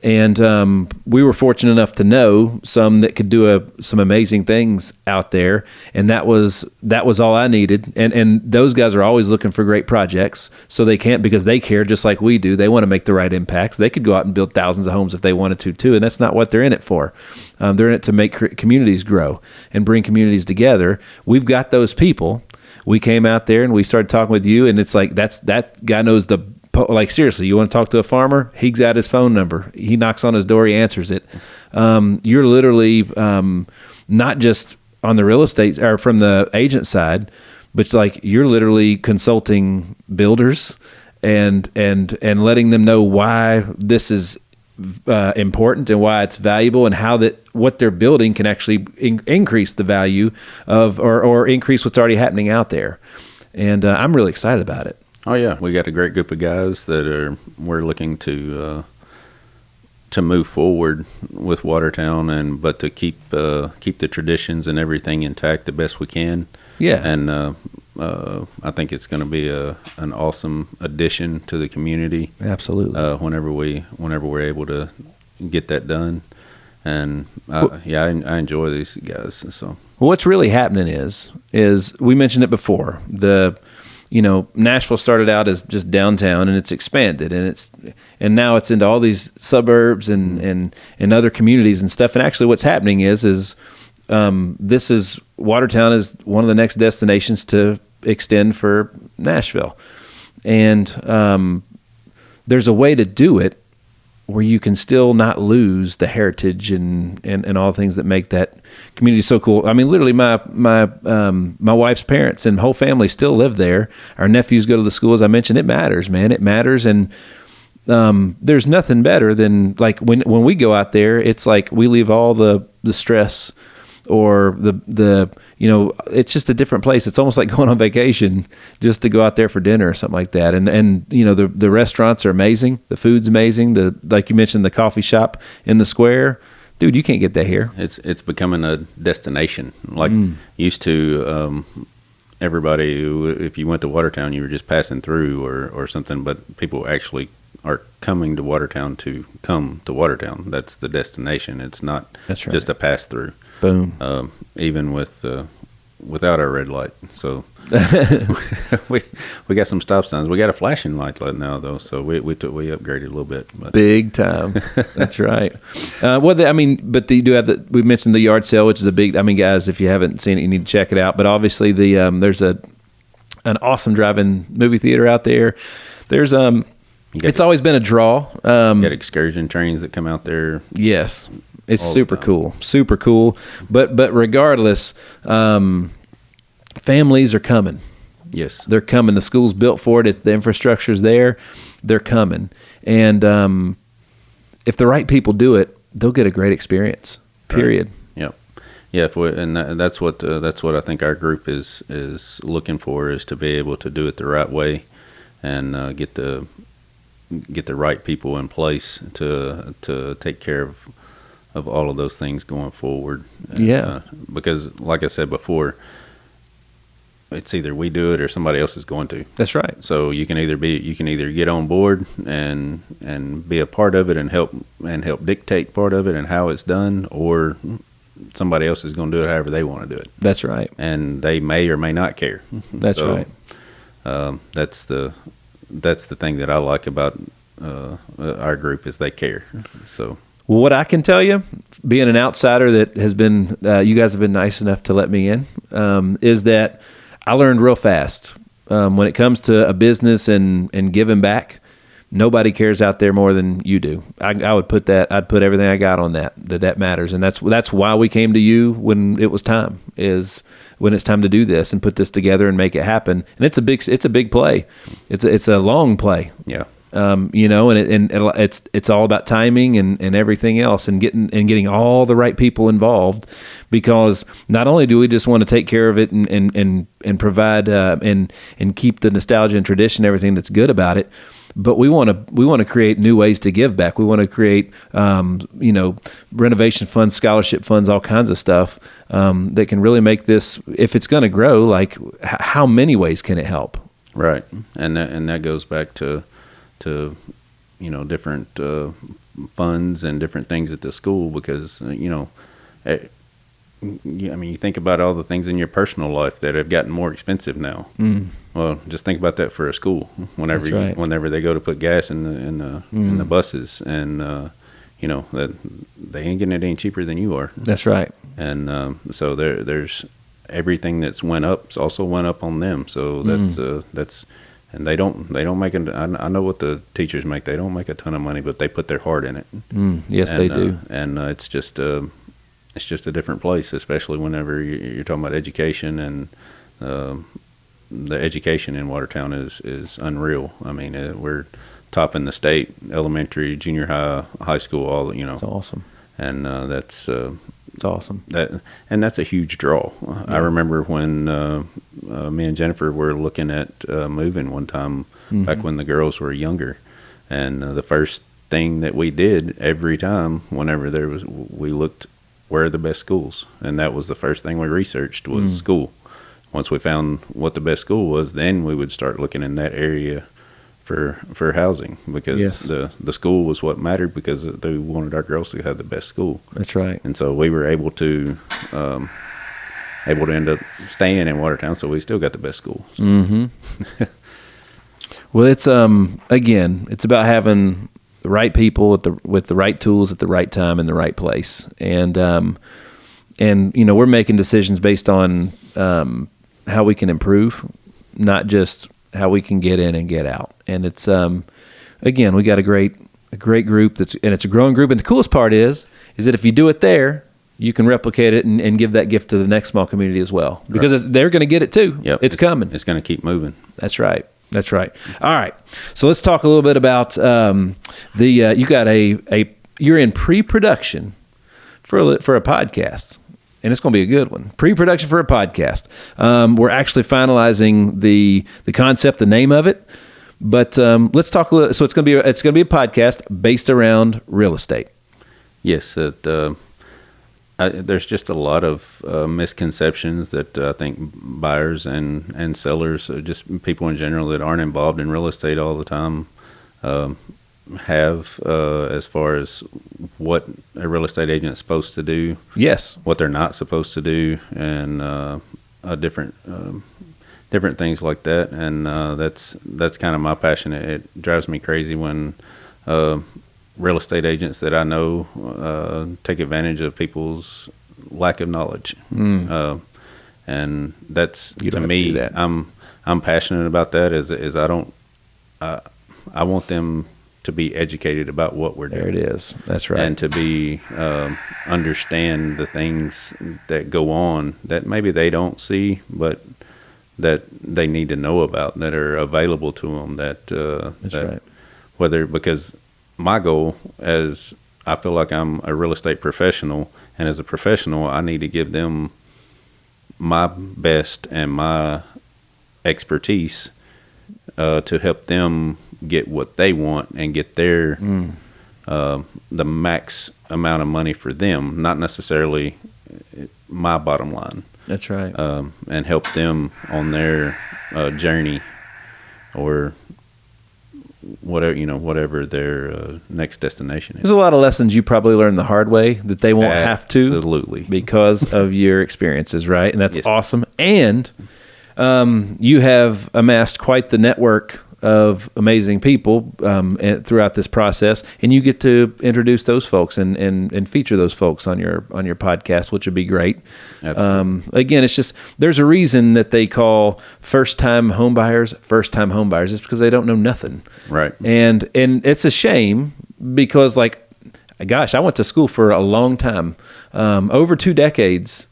And we were fortunate enough to know some that could do some amazing things out there, and that was all I needed. And those guys are always looking for great projects, so they can't, because they care just like we do. They want to make the right impacts. They could go out and build thousands of homes if they wanted to too, and that's not what they're in it for. They're in it to make communities grow and bring communities together. We've got those people. We came out there and we started talking with you, and it's like that guy knows like, seriously, you want to talk to a farmer? He's got his phone number. He knocks on his door. He answers it. You're literally not just on the real estate or from the agent side, but like you're literally consulting builders and letting them know why this is important and why it's valuable, and how what they're building can actually increase the value of or increase what's already happening out there. And I'm really excited about it. Oh yeah, we got a great group of guys that we're looking to move forward with Watertown, but to keep the traditions and everything intact the best we can. Yeah, and I think it's going to be an awesome addition to the community. Absolutely. Whenever we're able to get that done, and I enjoy these guys. So what's really happening is we mentioned it before, Nashville started out as just downtown, and it's expanded, and now it's into all these suburbs and other communities and stuff. And actually, what's happening is Watertown is one of the next destinations to extend for Nashville. And there's a way to do it where you can still not lose the heritage and all the things that make that community so cool. I mean, literally my wife's parents and whole family still live there. Our nephews go to the school, as I mentioned. It matters, man. It matters. And there's nothing better than like when we go out there, it's like we leave all the stress or the it's just a different place. It's almost like going on vacation just to go out there for dinner or something like that. And the restaurants are amazing. The food's amazing. Like you mentioned, the coffee shop in the square, dude, you can't get that here. It's becoming a destination. Like used to, everybody, if you went to Watertown, you were just passing through or something, but people actually are coming to Watertown to come to Watertown. That's the destination. It's not just a pass through. Boom. Even without our red light. So we got some stop signs. We got a flashing light now though. So we upgraded a little bit. But. Big time. That's right. But you do have we mentioned the yard sale, which is a big. I mean, guys, if you haven't seen it, you need to check it out. But obviously there's an awesome drive-in movie theater out there. There's it's always been a draw. You got excursion trains that come out there. Yes. It's super cool. But regardless, families are coming. Yes. They're coming. The school's built for it. The infrastructure's there. They're coming. And if the right people do it, they'll get a great experience, period. Right. Yep. Yeah. That's what I think our group is looking for, is to be able to do it the right way and get the right people in place to take care of all of those things going forward. Because like I said before, it's either we do it or somebody else is going to. That's right. So you can either get on board and be a part of it and help dictate part of it and how it's done, or somebody else is going to do it however they want to do it. That's right. And they may or may not care. That's right. That's the thing that I like about our group, is they care. So. Well, what I can tell you, being an outsider that has been, you guys have been nice enough to let me in, is that I learned real fast. When it comes to a business and giving back, nobody cares out there more than you do. I'd put everything I got on that matters. And that's why we came to you when it was time, is when it's time to do this and put this together and make it happen. And it's a big play. It's a long play. Yeah. And it's all about timing and everything else, and getting all the right people involved, because not only do we just want to take care of it and provide and keep the nostalgia and tradition, everything that's good about it, but we want to create new ways to give back. We want to create renovation funds, scholarship funds, all kinds of stuff that can really make this, if it's going to grow, like how many ways can it help? Right, and that goes back to different funds and different things at the school, because you think about all the things in your personal life that have gotten more expensive now. Well, just think about that for a school. Whenever they go to put gas in the buses, and that they ain't getting it any cheaper than you are. That's right. And so there's everything that's went up also went up on them. So that's. And they don't make it. I know what the teachers make. They don't make a ton of money, but they put their heart in it. Yes, they do. And it's just a different place, especially whenever you're talking about education, and the education in Watertown is unreal. I mean, we're top in the state, elementary, junior high, high school, all. That's awesome. And that's. It's awesome. That's a huge draw. Yeah. I remember when me and Jennifer were looking at moving one time, back when the girls were younger, and the first thing that we did every time, whenever we looked where are the best schools, and that was the first thing we researched was school. Once we found what the best school was, then we would start looking in that area for housing, because the school was what mattered, because they wanted our girls to have the best school. That's right. And so we were able to end up staying in Watertown, so we still got the best school. So. Well, it's again, it's about having the right people with the right tools at the right time in the right place. And we're making decisions based on how we can improve, not just how we can get in and get out. And it's again, we got a great group and it's a growing group. And the coolest part is that if you do it there, you can replicate it and give that gift to the next small community as well, because they're going to get it too. Yep, it's coming. It's going to keep moving. That's right. All right. So let's talk a little bit about you got you're in pre-production for a podcast, and it's going to be a good one. Pre-production for a podcast. We're actually finalizing the concept, the name of it, but let's talk a little. So it's going to be a podcast based around real estate. Yes, there's just a lot of misconceptions that I think buyers and sellers, just people in general that aren't involved in real estate all the time, have as far as what a real estate agent is supposed to do. Yes. What they're not supposed to do, and different things like that. And that's kind of my passion. It drives me crazy when real estate agents that I know take advantage of people's lack of knowledge, and that's, to me, I'm passionate about that. Is I want them to be educated about what we're doing. There it is. That's right. And to be understand the things that go on that maybe they don't see, but that they need to know about, that are available to them. That's right. Because my goal, as I feel like I'm a real estate professional, and as a professional, I need to give them my best and my expertise to help them get what they want and get their the max amount of money for them, not necessarily my bottom line. That's right. And help them on their journey, or whatever their next destination is. There's a lot of lessons you probably learned the hard way that they won't have to. Absolutely. Because of your experiences, right? And that's awesome. And you have amassed quite the network of amazing people throughout this process, and you get to introduce those folks and feature those folks on your podcast, which would be great. Again, it's just, there's a reason that they call first-time homebuyers. It's because they don't know nothing. Right. And it's a shame, because, like, gosh, I went to school for a long time, over 2 decades.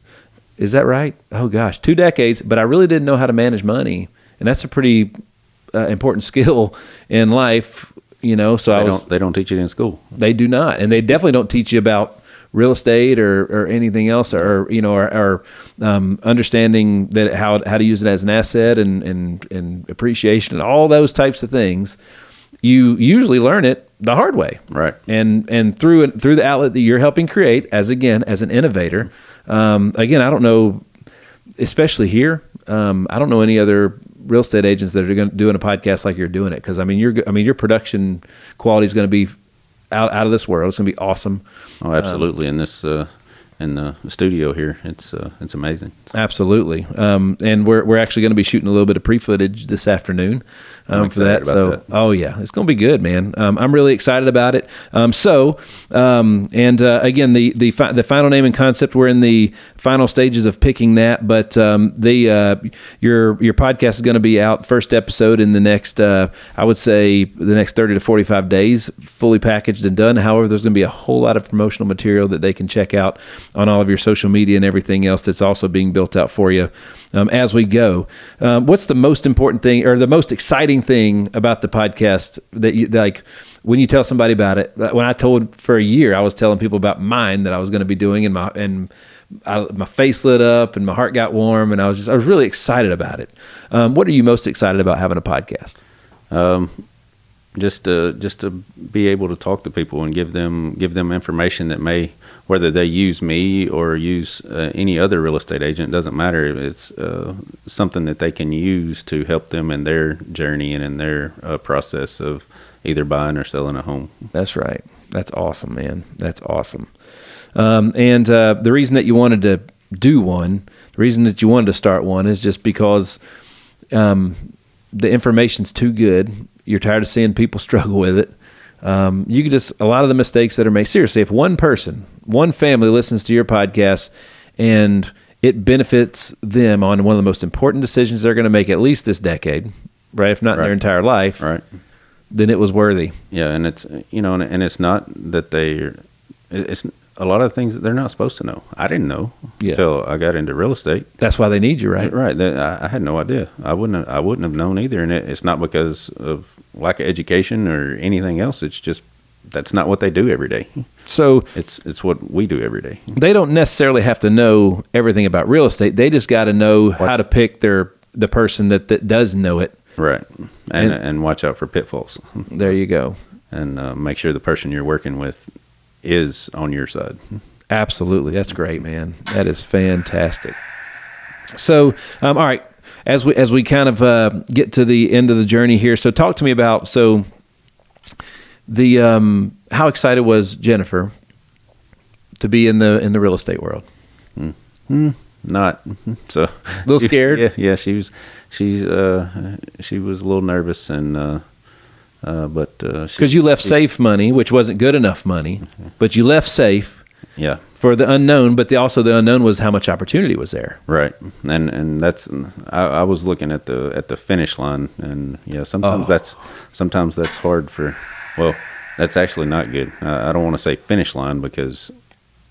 Is that right? Oh gosh, 2 decades, but I really didn't know how to manage money, and that's a pretty important skill in life, So they don't teach it in school. They do not, and they definitely don't teach you about real estate or anything else, or understanding that how to use it as an asset and appreciation and all those types of things. You usually learn it the hard way, right? And through the outlet that you're helping create as an innovator. Again, I don't know, especially here. I don't know any other real estate agents that are doing a podcast like you're doing it, because your production quality is going to be out of this world. It's going to be awesome. Oh, absolutely. In this in the studio here, it's amazing. Absolutely. And we're actually going to be shooting a little bit of pre-footage this afternoon for that. So, oh yeah, it's going to be good, man. I'm really excited about it. Again, the final name and concept, we're in the final stages of picking that, but your podcast is going to be out, first episode in the next, I would say the next 30 to 45 days, fully packaged and done. However, there's going to be a whole lot of promotional material that they can check out on all of your social media and everything else that's also being built out for you as we go. What's the most important thing, or the most exciting thing about the podcast that you like when you tell somebody about it? When I told for a year, I was telling people about mine that I was going to be doing, and my face lit up and my heart got warm, and I was really excited about it. What are you most excited about having a podcast? Just to be able to talk to people and give them information that may, whether they use me or use any other real estate agent, doesn't matter. It's something that they can use to help them in their journey and in their process of either buying or selling a home. That's right. That's awesome, man. That's awesome. And the reason that you wanted to do one, the reason that you wanted to start one, is just because the information's too good. You're tired of seeing people struggle with it. You could a lot of the mistakes that are made. Seriously, if one family listens to your podcast and it benefits them on one of the most important decisions they're going to make at least this decade, right? If not in their entire life, right? Then it was worthy. Yeah, and it's and it's not that it's a lot of things that they're not supposed to know. I didn't know until I got into real estate. That's why they need you, right? Right. I had no idea. I wouldn't have known either, and it's not because of lack of education or anything else. It's just that's not what they do every day. So it's what we do every day. They don't necessarily have to know everything about real estate. They just got to know how to pick the person that does know it. Right. And watch out for pitfalls. There you go. And make sure the person you're working with is on your side. Absolutely. That's great, man. That is fantastic. So, all right, as we kind of get to the end of the journey here, so talk to me about the how excited was Jennifer to be in the real estate world? Not so. A little scared. Yeah. She was a little nervous, and but because you left safe money, which wasn't good enough money, but you left safe. Yeah. For the unknown, but also the unknown was how much opportunity was there. Right, and that's I was looking at the finish line, and sometimes that's hard for. Well, that's actually not good. I don't want to say finish line because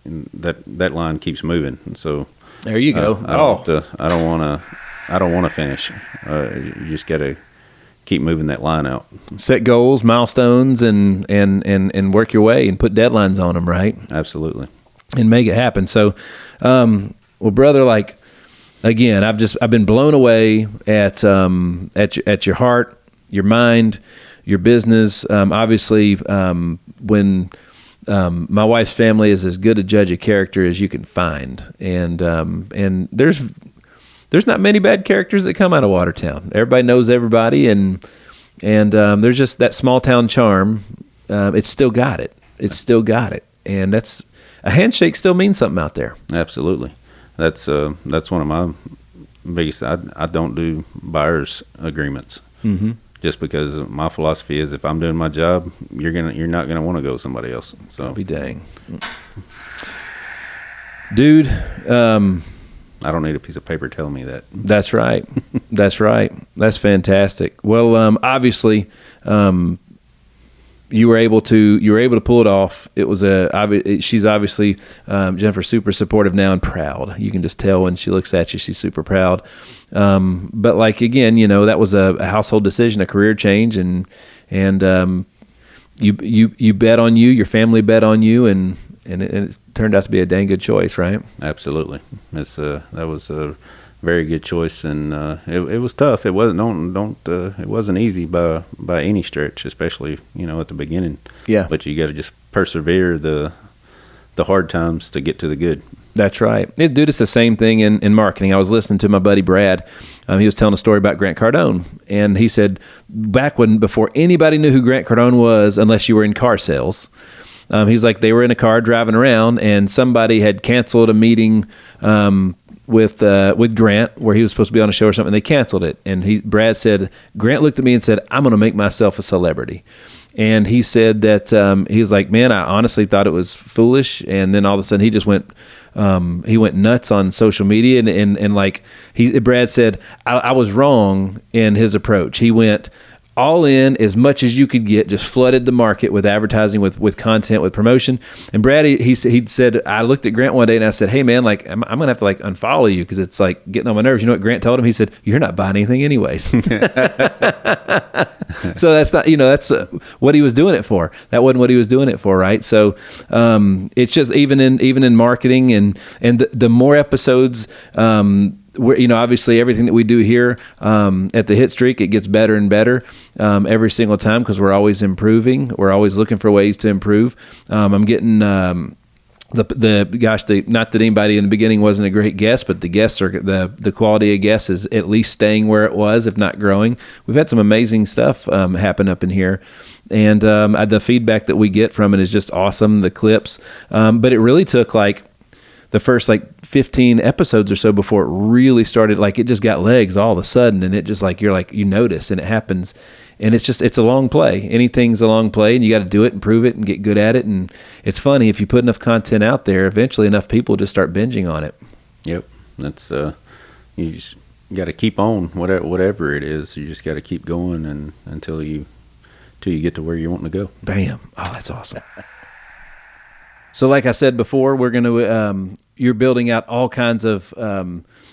that line keeps moving, and so there you go. I don't want to finish. You just got to keep moving that line out. Set goals, milestones, and work your way and put deadlines on them. Right. Absolutely. And make it happen. So, well, brother, like again, I've been blown away at your heart, your mind, your business. Obviously, when my wife's family is as good a judge of character as you can find, and there's not many bad characters that come out of Watertown. Everybody knows everybody, and there's just that small town charm. It's still got it. And that's. A handshake still means something out there. Absolutely. That's one of my biggest. I don't do buyer's agreements. Mm-hmm. Just because my philosophy is if I'm doing my job, you're not gonna want to go with somebody else. So I'll be dang, dude. I don't need a piece of paper telling me that. That's right. That's right. That's fantastic. Well, obviously. You were able to pull it off. It was she's obviously Jennifer's super supportive now and proud. You can just tell when she looks at you, she's super proud. But like again, that was a household decision, a career change, and you bet on you, your family bet on you, and it turned out to be a dang good choice, right? Absolutely. That was a very good choice, and it was tough. It wasn't it wasn't easy by any stretch, especially at the beginning. Yeah. But you got to just persevere the hard times to get to the good. That's right. Dude, it's the same thing in marketing. I was listening to my buddy Brad. He was telling a story about Grant Cardone, and he said before anybody knew who Grant Cardone was, unless you were in car sales. He's like they were in a car driving around, and somebody had canceled a meeting. With Grant, where he was supposed to be on a show or something, they canceled it. And Brad said, Grant looked at me and said, "I'm going to make myself a celebrity." And he said that he's like, man, I honestly thought it was foolish. And then all of a sudden, he just went nuts on social media, and like Brad said, I was wrong in his approach. He went all in as much as you could get, just flooded the market with advertising, with content, with promotion. And Brad, he said, I looked at Grant one day and I said, hey man, like I'm going to have to like unfollow you because it's like getting on my nerves. You know what Grant told him? He said, you're not buying anything anyways. So that's not, that's what he was doing it for. That wasn't what he was doing it for. Right. So it's just even in marketing and the more episodes, we're, obviously everything that we do here at the Hitstreak, it gets better and better every single time because we're always improving. We're always looking for ways to improve. I'm getting not that anybody in the beginning wasn't a great guest, but the guests are the quality of guests is at least staying where it was, if not growing. We've had some amazing stuff happen up in here. And the feedback that we get from it is just awesome, the clips. But it really took like the first 15 episodes or so before it really started, it just got legs all of a sudden, and it just you notice, and it happens, and it's a long play. Anything's a long play, and you got to do it and prove it and get good at it. And it's funny, if you put enough content out there, eventually enough people just start binging on it. Yep. That's you just got to keep on whatever it is. You just got to keep going and until you get to where you want to go. Bam. Oh, that's awesome. So like I said before, we're going to you're building out all kinds of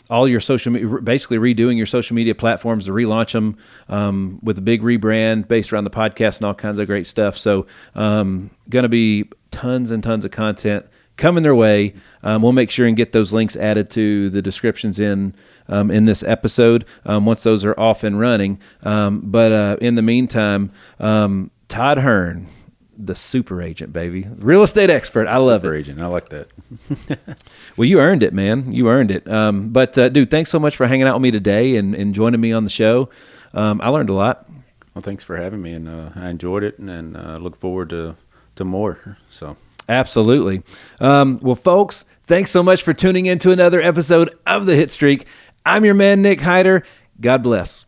all your social media, basically redoing your social media platforms to relaunch them with a big rebrand based around the podcast and all kinds of great stuff. So going to be tons and tons of content coming their way. We'll make sure and get those links added to the descriptions in this episode once those are off and running. But in the meantime, Todd Hearn, the super agent, baby. Real estate expert. I love it. Super agent. I like that. Well, you earned it, man. You earned it. But dude, thanks so much for hanging out with me today and joining me on the show. I learned a lot. Well, thanks for having me, and I enjoyed it, and look forward to more. So absolutely. Well, folks, thanks so much for tuning in to another episode of the Hit Streak. I'm your man, Nick Hyder. God bless.